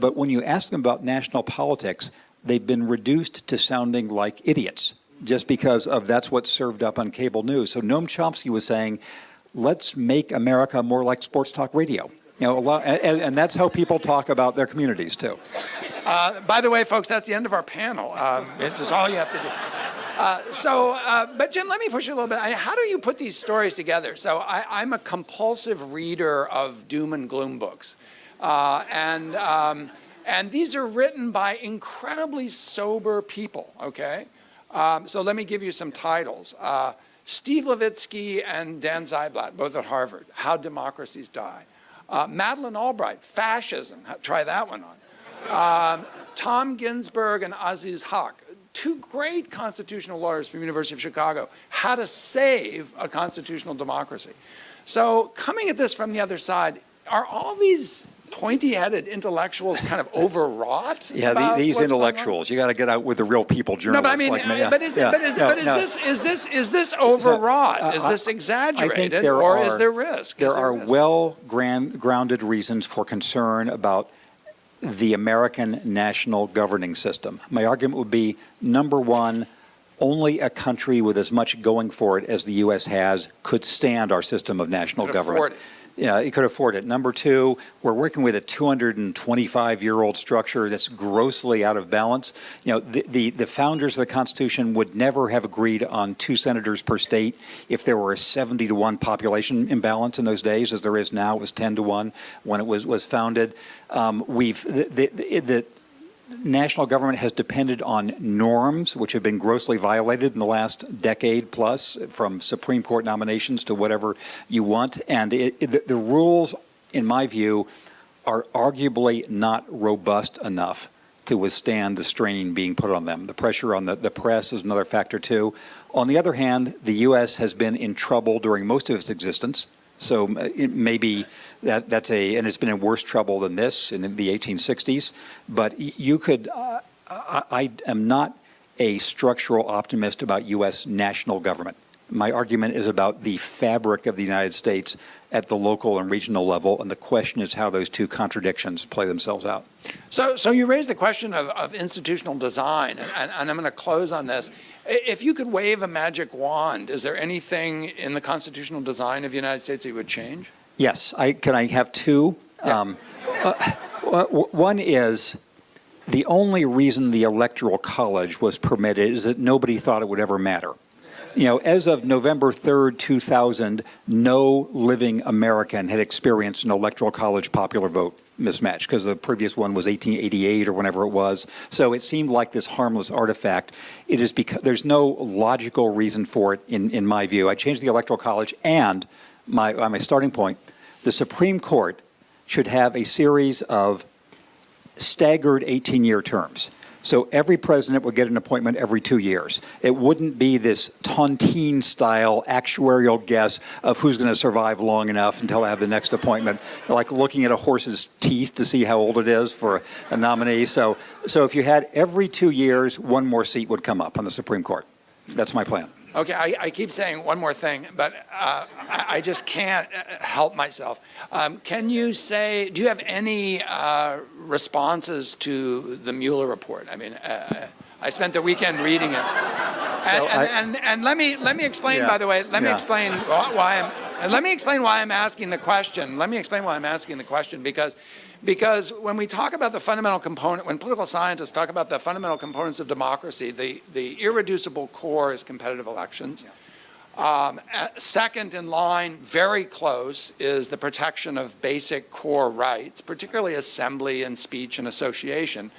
But when you ask them about national politics, they've been reduced to sounding like idiots just because of that's what's served up on cable news. So Noam Chomsky was saying, let's make America more like sports talk radio. And that's how people talk about their communities too. By the way, folks, that's the end of our panel. It's just all you have to do. But Jim, let me push you a little bit. How do you put these stories together? So I'm a compulsive reader of doom and gloom books. And these are written by incredibly sober people, okay? So let me give you some titles. Steve Levitsky and Dan Ziblatt, both at Harvard, How Democracies Die. Madeleine Albright, Fascism, try that one on. Tom Ginsburg and Aziz Haq, two great constitutional lawyers from the University of Chicago, How to Save a Constitutional Democracy. So coming at this from the other side, are all these pointy-headed intellectuals kind of overwrought? Yeah, these intellectuals. You got to get out with the real people journalists. No, but I mean, like me. Is this overwrought? Is this exaggerated, or is there risk? There are well-grounded reasons for concern about the American national governing system. My argument would be, number one, only a country with as much going for it as the U.S. has could stand our system of national government. Afford it. Yeah, it could afford it. Number two, we're working with a 225-year-old structure that's grossly out of balance. The founders of the Constitution would never have agreed on 2 senators per state if there were a 70-to-1 population imbalance in those days, as there is now. It was 10-to-1 when it was founded. national government has depended on norms which have been grossly violated in the last decade plus, from Supreme Court nominations to whatever you want. And the rules, in my view, are arguably not robust enough to withstand the strain being put on them. The pressure on the press is another factor, too. On the other hand, the U.S. has been in trouble during most of its existence. So maybe that's and it's been in worse trouble than this in the 1860s. But you could, I am not a structural optimist about U.S. national government. My argument is about the fabric of the United States at the local and regional level, and the question is how those two contradictions play themselves out. So you raised the question of institutional design, and I'm going to close on this. If you could wave a magic wand, is there anything in the constitutional design of the United States that you would change? Yes. Can I have two? Yeah. One is the only reason the Electoral College was permitted is that nobody thought it would ever matter. You know, as of November 3rd, 2000, no living American had experienced an Electoral College popular vote mismatch, because the previous one was 1888 or whenever it was. So it seemed like this harmless artifact. It is because there's no logical reason for it, in my view. I changed the Electoral College, and my starting point, the Supreme Court should have a series of staggered 18-year terms. So every president would get an appointment every 2 years. It wouldn't be this tontine-style actuarial guess of who's going to survive long enough until I have the next appointment, like looking at a horse's teeth to see how old it is for a nominee. So if you had every 2 years, one more seat would come up on the Supreme Court. That's my plan. Okay, I keep saying one more thing, but I just can't help myself. Can you say, do you have any responses to the Mueller report? I mean, I spent the weekend reading it. And let me explain, Yeah. by the way, let me Yeah. explain why I'm asking the question. Let me explain why I'm asking the question, because when we talk about the fundamental component, when political scientists talk about the fundamental components of democracy, the irreducible core is competitive elections. Second in line, very close, is the protection of basic core rights, particularly assembly and speech and association.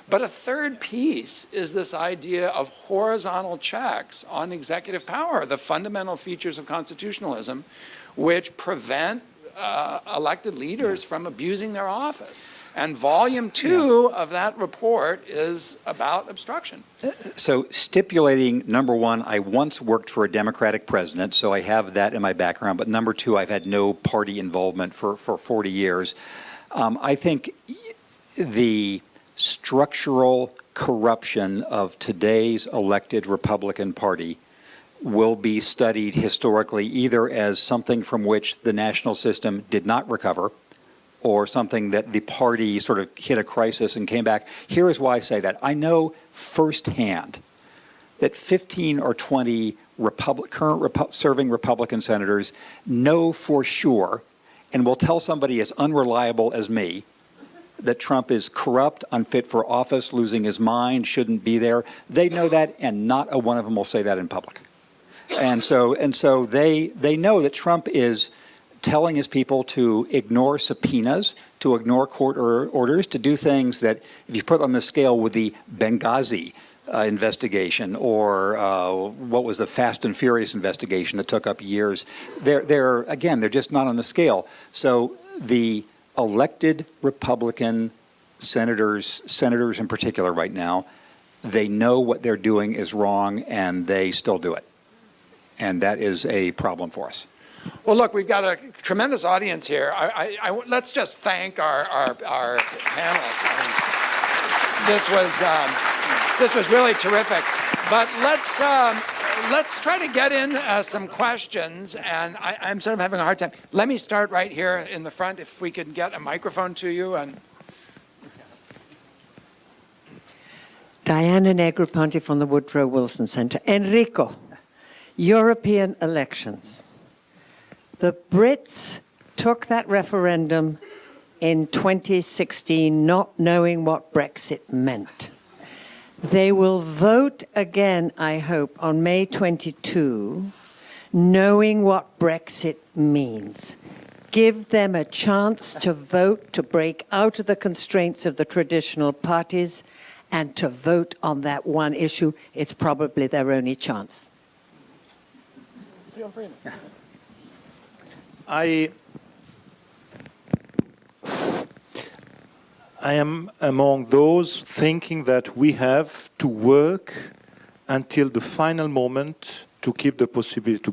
But a third piece is this idea of horizontal checks on executive power, the fundamental features of constitutionalism, which prevent elected leaders from abusing their office. And volume 2 of that report is about obstruction. So stipulating, number one, I once worked for a Democratic president, so I have that in my background. But number two, I've had no party involvement for 40 years. I think the structural corruption of today's elected Republican Party will be studied historically either as something from which the national system did not recover, or something that the party sort of hit a crisis and came back. Here is why I say that. I know firsthand that 15 or 20 serving Republican senators know for sure, and will tell somebody as unreliable as me, that Trump is corrupt, unfit for office, losing his mind, shouldn't be there. They know that, and not a one of them will say that in public. And so they know that Trump is telling his people to ignore subpoenas, to ignore court orders, to do things that, if you put on the scale with the Benghazi investigation, or what was the Fast and Furious investigation that took up years, they're just not on the scale. So the elected Republican senators in particular right now, they know what they're doing is wrong, and they still do it. And that is a problem for us. Well, look, we've got a tremendous audience here. Let's just thank our panelists. I mean, this was really terrific. But let's try to get in some questions. And I'm sort of having a hard time. Let me start right here in the front, if we could get a microphone to you. And Diana Negroponte from the Woodrow Wilson Center. Enrico, European elections. The Brits took that referendum in 2016 not knowing what Brexit meant. They will vote again, I hope, on May 22, knowing what Brexit means. give them a chance to vote, to break out of the constraints of the traditional parties, and to vote on that one issue. It's probably their only chance. Feel free. I am among those thinking that we have to work until the final moment to give the possibility to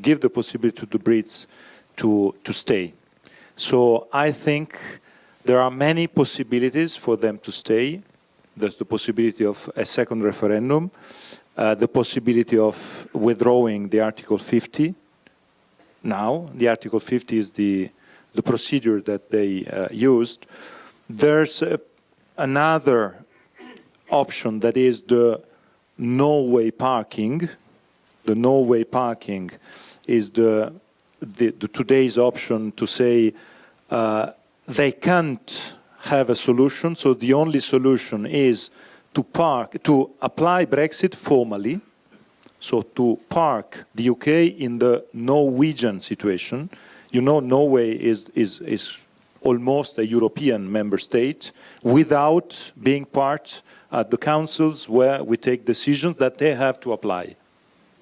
the Brits to stay. So I think there are many possibilities for them to stay. There's the possibility of a second referendum, the possibility of withdrawing the Article 50. Now, the Article 50 is the procedure that they used. There's another option that is the no-way parking. The no-way parking is the today's option to say they can't have a solution, so the only solution is to apply Brexit formally, so to park the UK in the Norwegian situation. You know, Norway is almost a European member state without being part at the councils where we take decisions that they have to apply.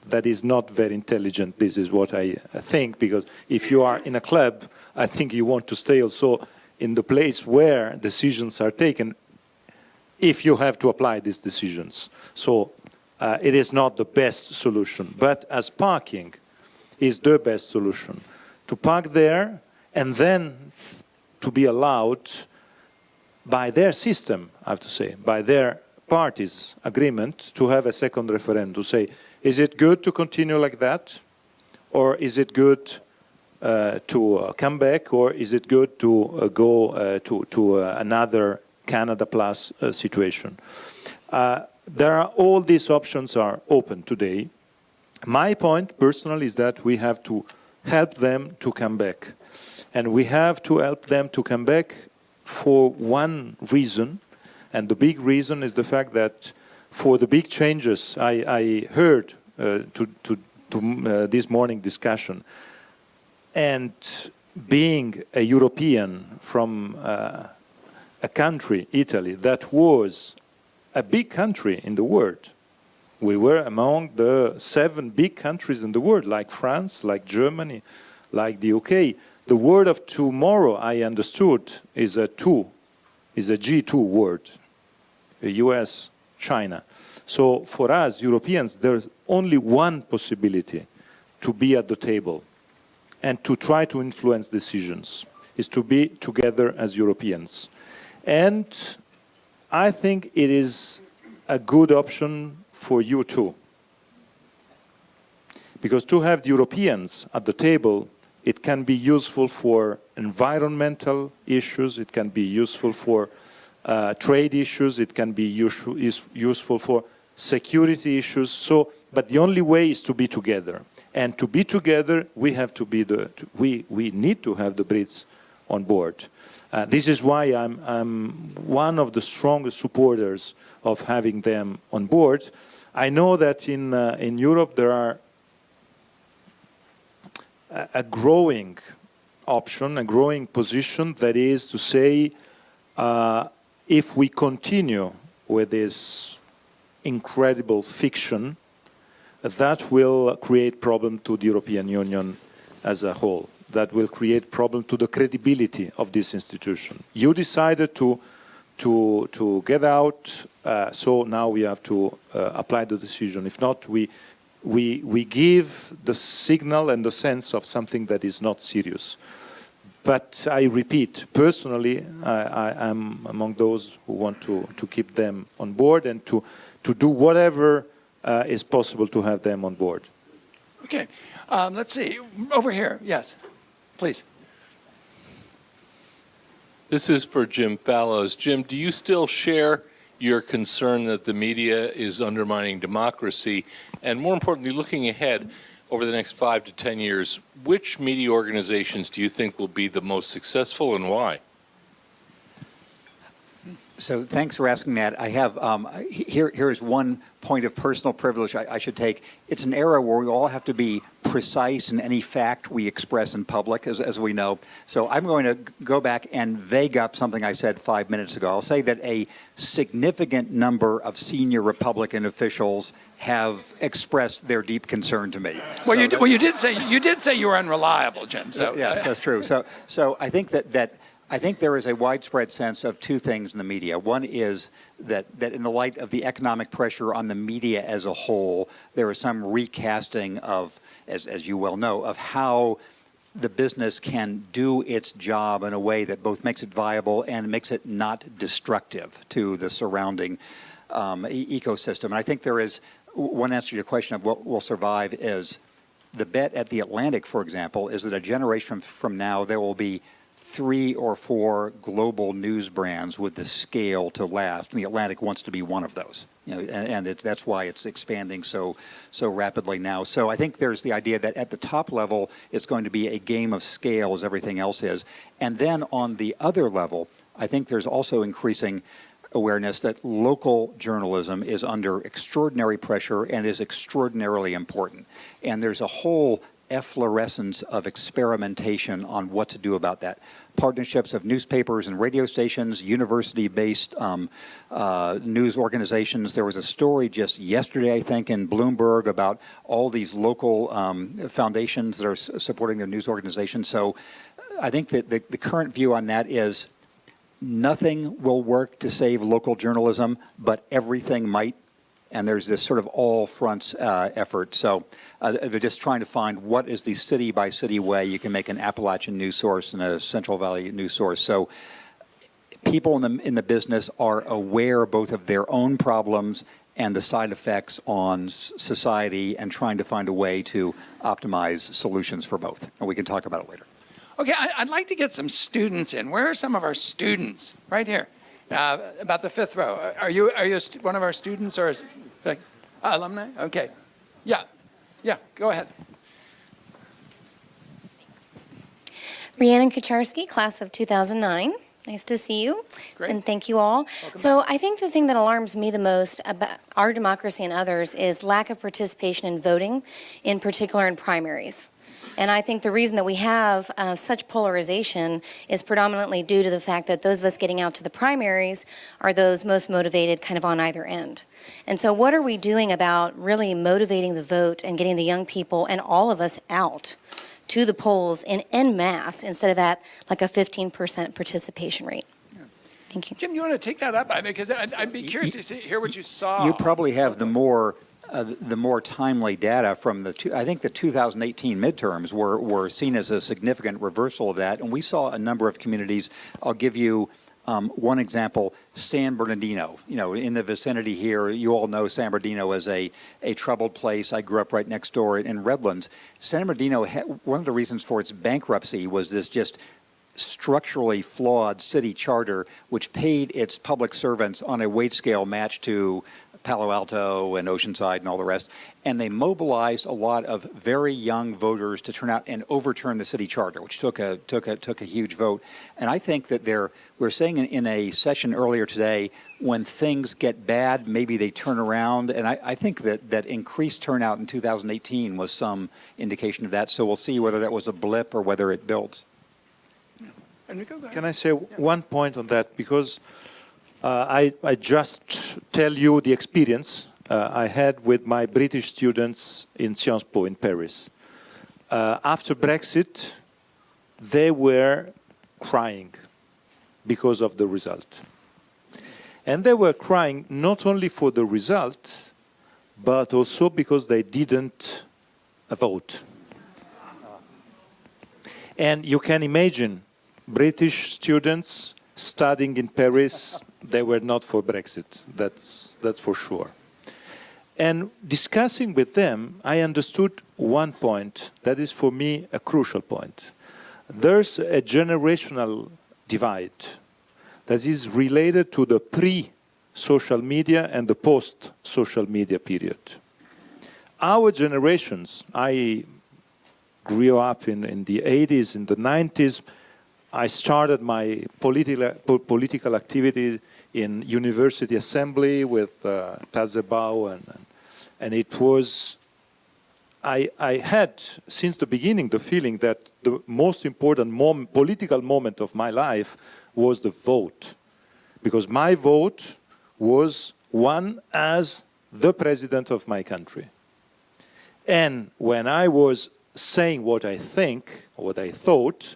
That is not very intelligent, this is what I think, because if you are in a club, I think you want to stay also in the place where decisions are taken, if you have to apply these decisions. So it is not the best solution, but as parking is the best solution. To park there and then to be allowed by their system, I have to say, by their parties' agreement to have a second referendum, to say, is it good to continue like that? Or is it good to come back? Or is it good to go to another Canada Plus situation? All these options are open today. My point, personally, is that we have to help them to come back. And we have to help them to come back for one reason. And the big reason is the fact that for the big changes, I heard this morning discussion, and being a European from a country, Italy, that was a big country in the world. We were among the 7 big countries in the world, like France, like Germany, like the UK. The word of tomorrow, I understood, is a G2 word, US, China. So for us, Europeans, there's only one possibility to be at the table and to try to influence decisions, is to be together as Europeans. And I think it is a good option for you too. Because to have the Europeans at the table, it can be useful for environmental issues, it can be useful for trade issues, it can be useful for security issues. So, but the only way is to be together. And to be together, we have to be we need to have the Brits on board. This is why I'm one of the strongest supporters of having them on board. I know that in Europe there are a growing option, a growing position, that is to say, if we continue with this incredible fiction, that will create problem to the European Union as a whole. That will create problem to the credibility of this institution. You decided to get out, so now we have to apply the decision. If not, we give the signal and the sense of something that is not serious. But I repeat, personally, I am among those who want to keep them on board and to do whatever is possible to have them on board. Okay, let's see, over here, yes, please. This is for Jim Fallows. Jim, do you still share your concern that the media is undermining democracy? And more importantly, looking ahead over the next 5 to 10 years, which media organizations do you think will be the most successful and why? So thanks for asking that. I have, here's one point of personal privilege I should take. It's an era where we all have to be precise in any fact we express in public, as we know. So I'm going to go back and vague up something I said 5 minutes ago. I'll say that a significant number of senior Republican officials have expressed their deep concern to me. Well, you did say you were unreliable, Jim. So Yes, that's true. So I think I think there is a widespread sense of two things in the media. One is that in the light of the economic pressure on the media as a whole, there is some recasting of, as you well know, of how the business can do its job in a way that both makes it viable and makes it not destructive to the surrounding ecosystem. And I think there is one answer to your question of what will survive is the bet at the Atlantic, for example, is that a generation from now there will be 3 or 4 global news brands with the scale to last. And the Atlantic wants to be one of those, and that's why it's expanding so rapidly now. So I think there's the idea that at the top level, it's going to be a game of scale as everything else is. And then on the other level, I think there's also increasing awareness that local journalism is under extraordinary pressure and is extraordinarily important. And there's a whole efflorescence of experimentation on what to do about that. Partnerships of newspapers and radio stations, university-based news organizations. There was a story just yesterday, I think, in Bloomberg about all these local foundations that are supporting their news organizations. So I think that the current view on that is nothing will work to save local journalism, but everything might. And there's this sort of all fronts effort. So they're just trying to find what is the city by city way you can make an Appalachian news source and a Central Valley news source. So people in the business are aware both of their own problems and the side effects on society and trying to find a way to optimize solutions for both. And we can talk about it later. okay, I'd like to get some students in. Where are some of our students? Right here. About the 5th row. Are you one of our students or alumni? Okay. Yeah, go ahead. Rhiannon Kucharski, class of 2009. Nice to see you. Great. And thank you all. So I think the thing that alarms me the most about our democracy and others is lack of participation in voting, in particular in primaries. And I think the reason that we have such polarization is predominantly due to the fact that those of us getting out to the primaries are those most motivated kind of on either end. And so what are we doing about really motivating the vote and getting the young people and all of us out to the polls en masse instead of at like a 15% participation rate? Thank you. Jim, you want to take that up? Because I'd be curious to hear what you saw. You probably have the more timely data from I think the 2018 midterms were seen as a significant reversal of that, and we saw a number of communities. I'll give you one example: San Bernardino. In the vicinity here, you all know San Bernardino as a troubled place. I grew up right next door in Redlands. San Bernardino, one of the reasons for its bankruptcy was this just structurally flawed city charter, which paid its public servants on a wage scale matched to Palo Alto and Oceanside and all the rest, and they mobilized a lot of very young voters to turn out and overturn the city charter, which took a huge vote. And I think that we're saying in a session earlier today, when things get bad, maybe they turn around, and I think that increased turnout in 2018 was some indication of that. So we'll see whether that was a blip or whether it builds. Enrico, go ahead. Can I say one point on that? Because I just tell you the experience I had with my British students in Sciences Po in Paris. After Brexit, they were crying because of the result. And they were crying not only for the result, but also because they didn't vote. And you can imagine British students studying in Paris, they were not for Brexit, that's for sure. And discussing with them, I understood one point that is for me a crucial point. There's a generational divide that is related to the pre-social media and the post-social media period. Our generations, I grew up in the 80s, in the 90s, I started my political activity in university assembly with Tazebao, and it was, I had since the beginning the feeling that the most important political moment of my life was the vote, because my vote was won as the president of my country. And when I was saying what I think, or what I thought,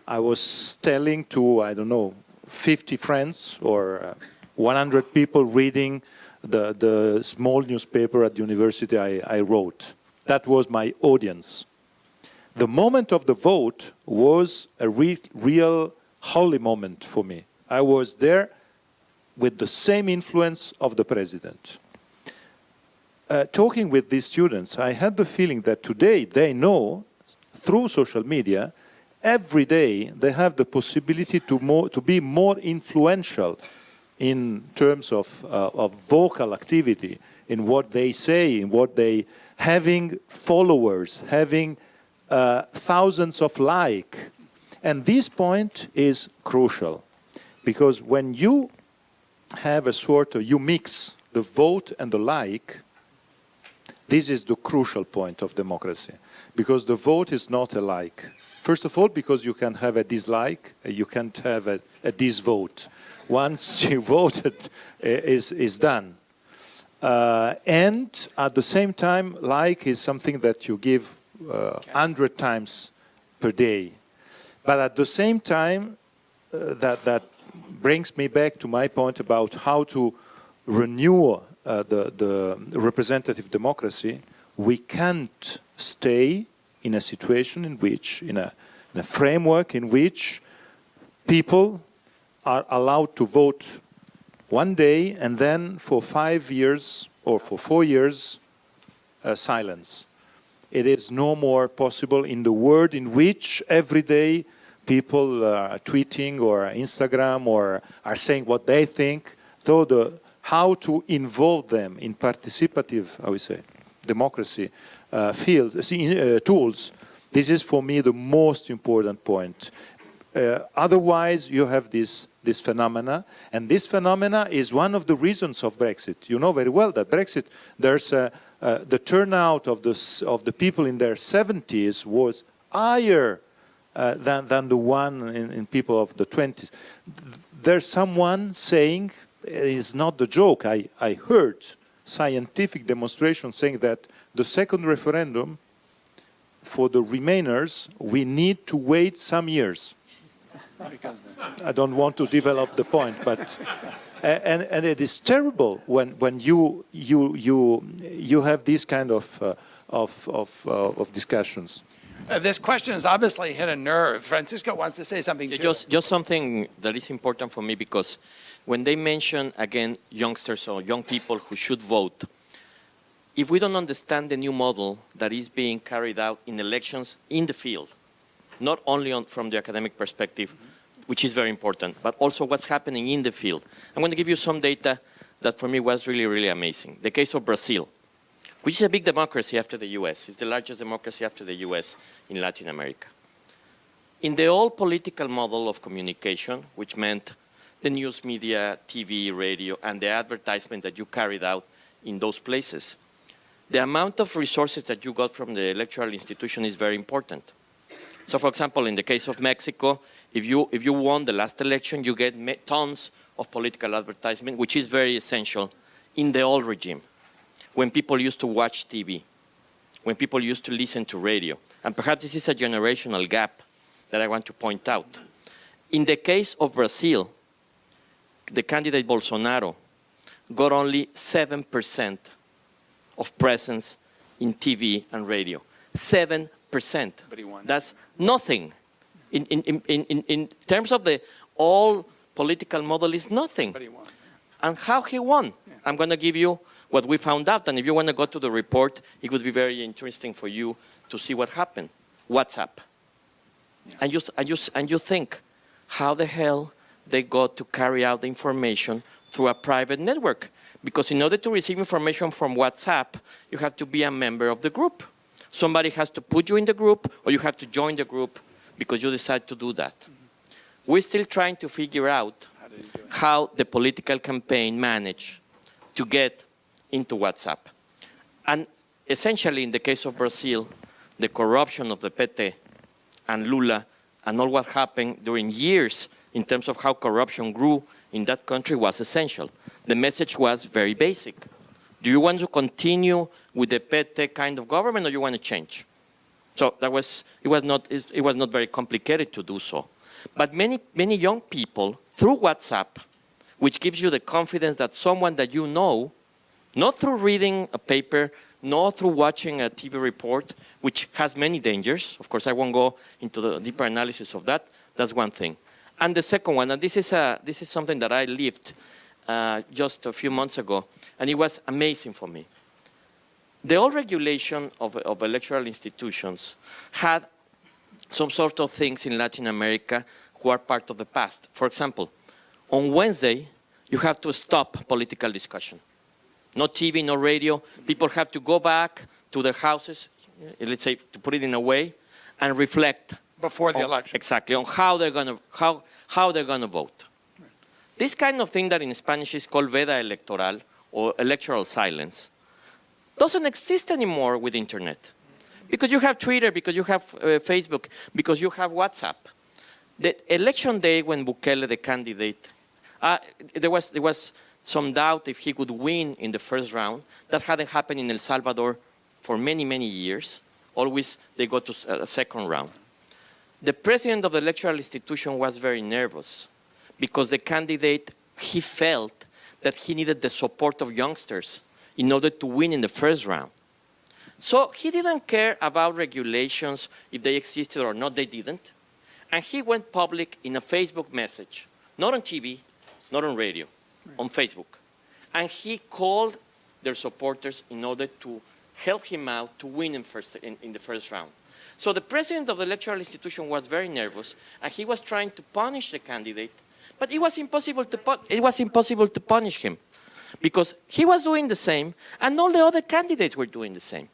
I was telling to, I don't know, 50 friends or 100 people reading the small newspaper at the university I wrote. That was my audience. The moment of the vote was a real holy moment for me. I was there with the same influence of the president. Talking with these students, I had the feeling that today they know, through social media, every day they have the possibility to be more influential in terms of vocal activity, in what they say, in what they, having followers, having thousands of likes. And this point is crucial, because when you have a sort of, you mix the vote and the like, this is the crucial point of democracy, because the vote is not a like. First of all, because you can have a dislike, you can't have a disvote. Once you voted, is done. And at the same time, like is something that you give 100 times per day. But at the same time, that brings me back to my point about how to renew the representative democracy. We can't stay in a situation in which, in a framework in which people are allowed to vote one day and then for 5 years or for 4 years, silence. It is no more possible in the world in which every day people are tweeting or Instagram or are saying what they think. So how to involve them in participative, I would say, democracy fields, tools, this is for me the most important point. Otherwise, you have this phenomena, and this phenomena is one of the reasons of Brexit. You know very well that Brexit, there's the turnout of the people in their 70s was higher than the one in people of the 20s. There's someone saying, it's not the joke, I heard scientific demonstration saying that the second referendum, for the Remainers, we need to wait some years. I don't want to develop the point, but and it is terrible when you have these kind of discussions. This question has obviously hit a nerve. Francisco wants to say something too. Just something that is important for me, because when they mention, again, youngsters or young people who should vote, if we don't understand the new model that is being carried out in elections in the field, not only from the academic perspective, which is very important, but also what's happening in the field. I'm going to give you some data that for me was really, really amazing. The case of Brazil, which is a big democracy after the US. It's the largest democracy after the US in Latin America. In the old political model of communication, which meant the news media, TV, radio, and the advertisement that you carried out in those places, the amount of resources that you got from the electoral institution is very important. So, for example, in the case of Mexico, if you won the last election, you get tons of political advertisement, which is very essential in the old regime, when people used to watch TV, when people used to listen to radio. And perhaps this is a generational gap that I want to point out. In the case of Brazil, the candidate Bolsonaro got only 7% of presence in TV and radio. 7%. But he won. That's nothing. In terms of the all political model, is nothing. But he won. And how he won? Yeah. I'm going to give you what we found out, and if you want to go to the report, it would be very interesting for you to see what happened. WhatsApp. Yeah. And you think, how the hell they got to carry out the information through a private network? Because in order to receive information from WhatsApp, you have to be a member of the group. Somebody has to put you in the group, or you have to join the group because you decide to do that. Mm-hmm. We're still trying to figure out how the political campaign managed to get into WhatsApp. And essentially, in the case of Brazil, the corruption of the PT and Lula and all what happened during years in terms of how corruption grew in that country was essential. The message was very basic. Do you want to continue with the PT kind of government, or you want to change? So it was not very complicated to do so. But many young people, through WhatsApp, which gives you the confidence that someone that you know, not through reading a paper, not through watching a TV report, which has many dangers. Of course, I won't go into the deeper analysis of that. That's one thing. And the second one, and this is something that I lived just a few months ago, and it was amazing for me. The old regulation of electoral institutions had some sort of things in Latin America who are part of the past. For example, on Wednesday, you have to stop political discussion. No TV, no radio. People have to go back to their houses, let's say, to put it in a way, and reflect Before the election. exactly on how they're going to vote. This kind of thing that in Spanish is called veda electoral or electoral silence doesn't exist anymore with internet, because you have Twitter, because you have Facebook, because you have WhatsApp. The election day when Bukele, the candidate, there was some doubt if he could win in the first round. That hadn't happened in El Salvador for many, many years. Always they go to a second round. The president of the electoral institution was very nervous because the candidate, he felt that he needed the support of youngsters in order to win in the first round. So he didn't care about regulations, if they existed or not, they didn't. And he went public in a Facebook message, not on TV, not on radio, on Facebook. And he called their supporters in order to help him out to win in the first round. So the president of the electoral institution was very nervous, and he was trying to punish the candidate, but it was impossible to punish him, because he was doing the same, and all the other candidates were doing the same.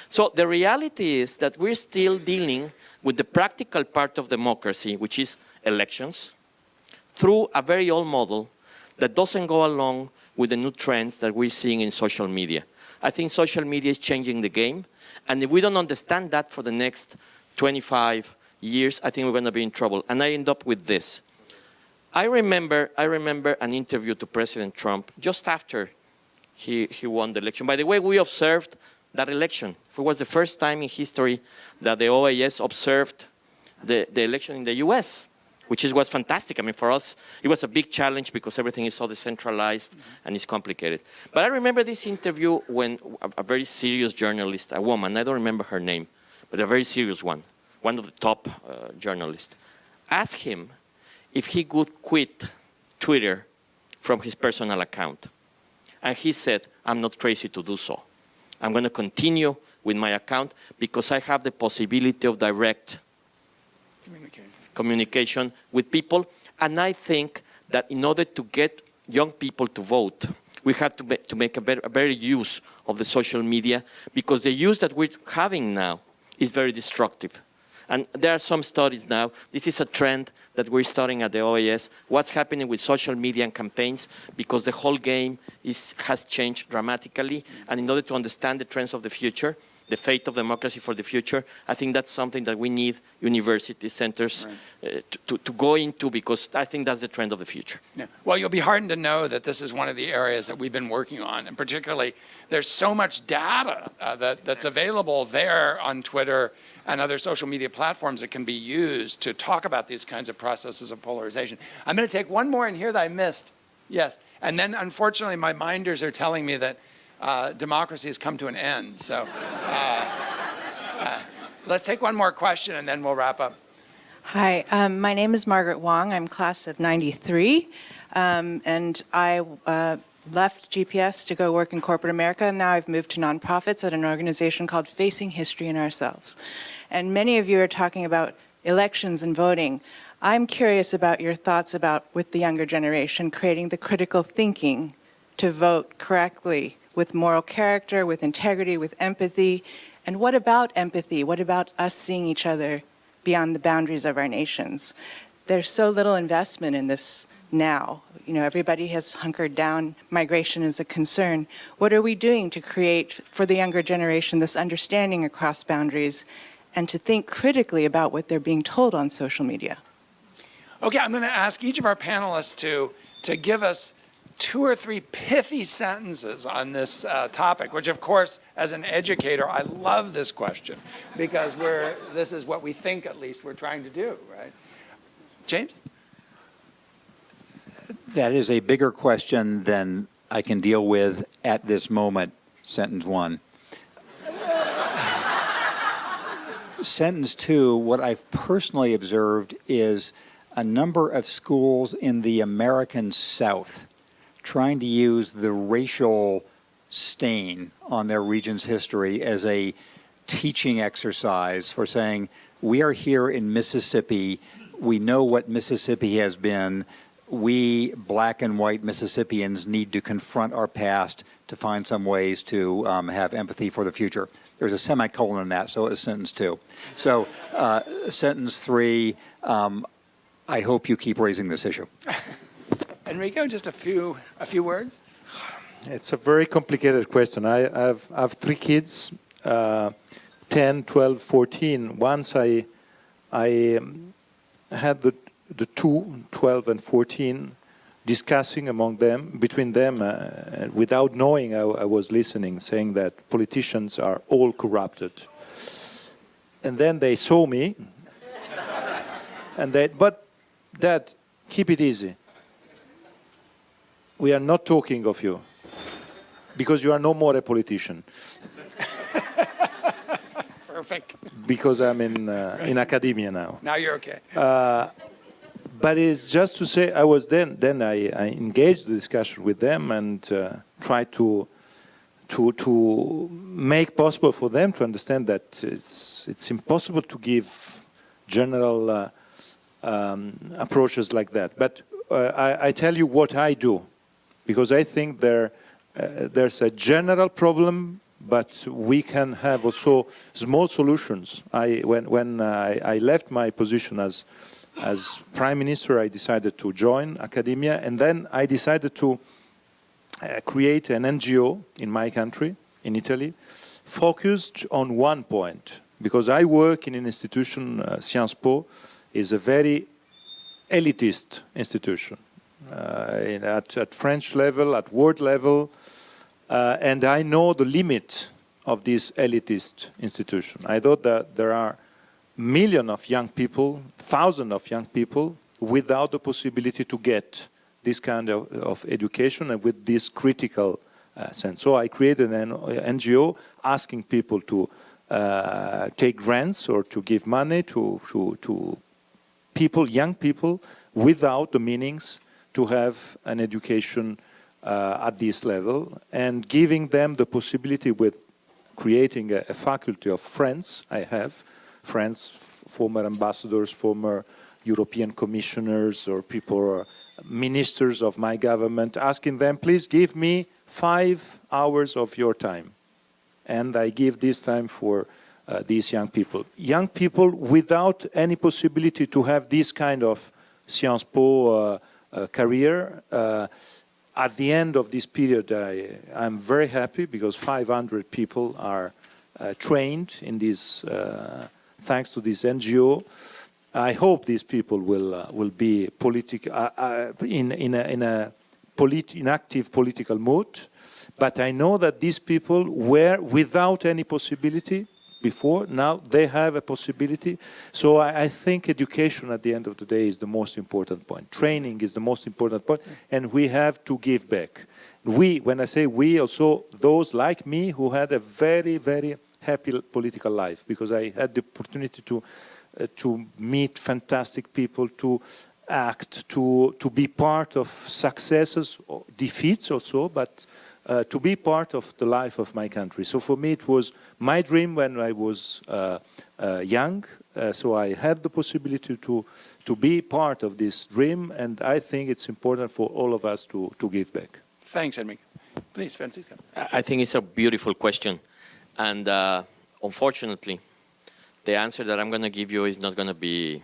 So the reality is that we're still dealing with the practical part of democracy, which is elections, through a very old model that doesn't go along with the new trends that we're seeing in social media. I think social media is changing the game, and if we don't understand that for the next 25 years, I think we're going to be in trouble. And I end up with this. I remember an interview to President Trump just after he won the election. By the way, we observed that election. It was the first time in history that the OAS observed the election in the US, which was fantastic. I mean, for us, it was a big challenge because everything is so decentralized and it's complicated. But I remember this interview when a very serious journalist, a woman, I don't remember her name, but a very serious one of the top journalists, asked him if he could quit Twitter from his personal account. And he said, I'm not crazy to do so. I'm going to continue with my account because I have the possibility of direct communication with people. And I think that in order to get young people to vote, we have to make a better use of the social media, because the use that we're having now is very destructive. And there are some studies now. This is a trend that we're studying at the OAS, what's happening with social media and campaigns, because the whole game has changed dramatically. And in order to understand the trends of the future, the fate of democracy for the future, I think that's something that we need university centers to go into, because I think that's the trend of the future. Yeah. Well, you'll be heartened to know that this is one of the areas that we've been working on, and particularly there's so much data that's available there on Twitter and other social media platforms that can be used to talk about these kinds of processes of polarization. I'm going to take one more in here that I missed. Yes. And then, unfortunately, my minders are telling me that democracy has come to an end. So let's take one more question, and then we'll wrap up. Hi, my name is Margaret Wong. I'm class of 93, and I left GPS to go work in corporate America, and now I've moved to nonprofits at an organization called Facing History and Ourselves. And many of you are talking about elections and voting. I'm curious about your thoughts about, with the younger generation, creating the critical thinking to vote correctly, with moral character, with integrity, with empathy. And what about empathy? What about us seeing each other beyond the boundaries of our nations? There's so little investment in this now? You know, everybody has hunkered down. Migration is a concern. What are we doing to create for the younger generation this understanding across boundaries and to think critically about what they're being told on social media? Okay, I'm going to ask each of our panelists to give us 2 or 3 pithy sentences on this topic, which of course, as an educator, I love this question because this is what we think at least we're trying to do, right? James? That is a bigger question than I can deal with at this moment, sentence 1. Sentence 2, what I've personally observed is a number of schools in the American South trying to use the racial stain on their region's history as a teaching exercise for saying, we are here in Mississippi, we know what Mississippi has been, we black and white Mississippians need to confront our past to find some ways to have empathy for the future. There's a semicolon in that, so it's sentence 2. So sentence 3, I hope you keep raising this issue. Enrico, just a few words? It's a very complicated question. I have 3 kids, 10, 12, 14. Once I had the 2, 12 and 14, discussing between them, without knowing I was listening, saying that politicians are all corrupted. And then they saw me, and but Dad, keep it easy. We are not talking of you, because you are no more a politician. Perfect. Because I'm in academia now. Now you're okay. But it's just to say, I was then I engaged the discussion with them and tried to make possible for them to understand that it's impossible to give general approaches like that. But I tell you what I do, because I think there's a general problem, but we can have also small solutions. When I left my position as Prime Minister, I decided to join academia, and then I decided to create an NGO in my country, in Italy, focused on one point. Because I work in an institution, Sciences Po, is a very elitist institution at French level, at world level, and I know the limit of this elitist institution. I thought that there are millions of young people, thousands of young people, without the possibility to get this kind of education and with this critical sense. So I created an NGO asking people to take grants or to give money to people, young people, without the meanings to have an education at this level, and giving them the possibility with creating a faculty of friends. I have friends, former ambassadors, former European commissioners, or people, or ministers of my government, asking them, please give me 5 hours of your time. And I give this time for these young people. Young people without any possibility to have this kind of Sciences Po career. At the end of this period, I'm very happy because 500 people are trained in this, thanks to this NGO. I hope these people will be in active political mood. But I know that these people were without any possibility before. Now they have a possibility. So I think education at the end of the day is the most important point. Training is the most important point, and we have to give back. We, when I say we, also those like me who had a very, very happy political life, because I had the opportunity to meet fantastic people, to act, to be part of successes, or defeats also, but to be part of the life of my country. So for me, it was my dream when I was young. So I had the possibility to be part of this dream, and I think it's important for all of us to give back. Thanks, Enrico. Please, Francisco. I think it's a beautiful question. And unfortunately, the answer that I'm going to give you is not going to be,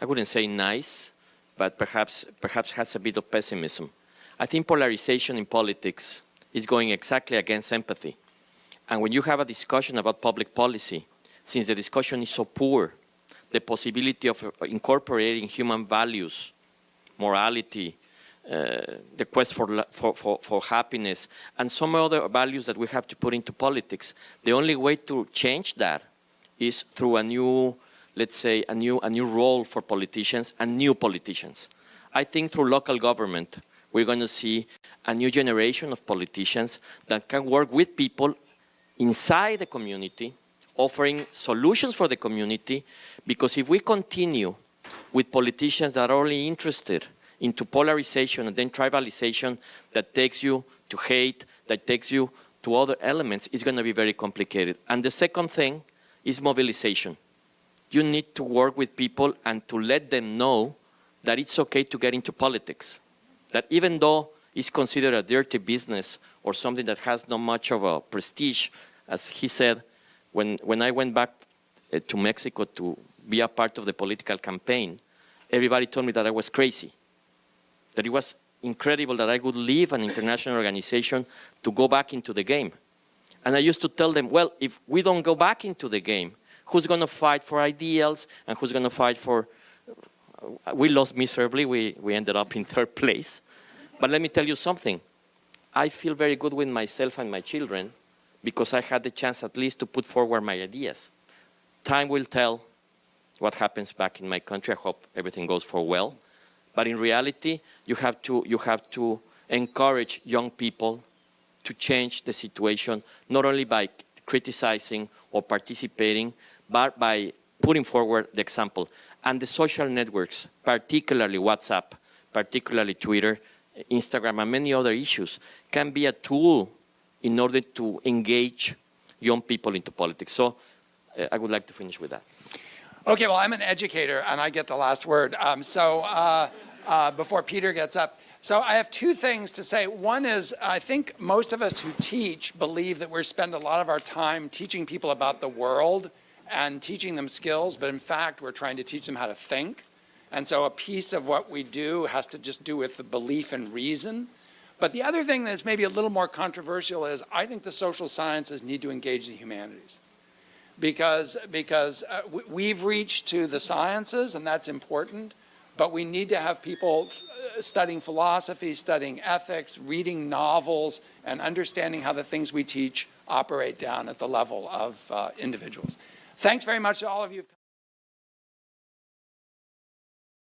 I wouldn't say nice, but perhaps has a bit of pessimism. I think polarization in politics is going exactly against empathy. And when you have a discussion about public policy, since the discussion is so poor, the possibility of incorporating human values, morality, the quest for happiness, and some other values that we have to put into politics, the only way to change that is through a new, let's say, a new role for politicians and new politicians. I think through local government, we're going to see a new generation of politicians that can work with people inside the community, offering solutions for the community, because if we continue with politicians that are only interested into polarization and then tribalization that takes you to hate, that takes you to other elements, it's going to be very complicated. And the second thing is mobilization. You need to work with people and to let them know that it's okay to get into politics. That even though it's considered a dirty business or something that has not much of a prestige, as he said, when I went back to Mexico to be a part of the political campaign, everybody told me that I was crazy, that it was incredible that I would leave an international organization to go back into the game. And I used to tell them, well, if we don't go back into the game, who's going to fight for ideals and who's going to fight for... We lost miserably. We ended up in third place. But let me tell you something. I feel very good with myself and my children because I had the chance at least to put forward my ideas. Time will tell what happens back in my country. I hope everything goes for well. But in reality, you have to encourage young people to change the situation, not only by criticizing or participating, but by putting forward the example. And the social networks, particularly WhatsApp, particularly Twitter, Instagram, and many other issues, can be a tool in order to engage young people into politics. So I would like to finish with that. Okay, well, I'm an educator, and I get the last word. Before Peter gets up. So I have two things to say. One is, I think most of us who teach believe that we spend a lot of our time teaching people about the world and teaching them skills, but in fact, we're trying to teach them how to think. And so a piece of what we do has to just do with the belief and reason. But the other thing that's maybe a little more controversial is I think the social sciences need to engage the humanities. Because we've reached to the sciences, and that's important, but we need to have people studying philosophy, studying ethics, reading novels, and understanding how the things we teach operate down at the level of individuals. Thanks very much to all of you.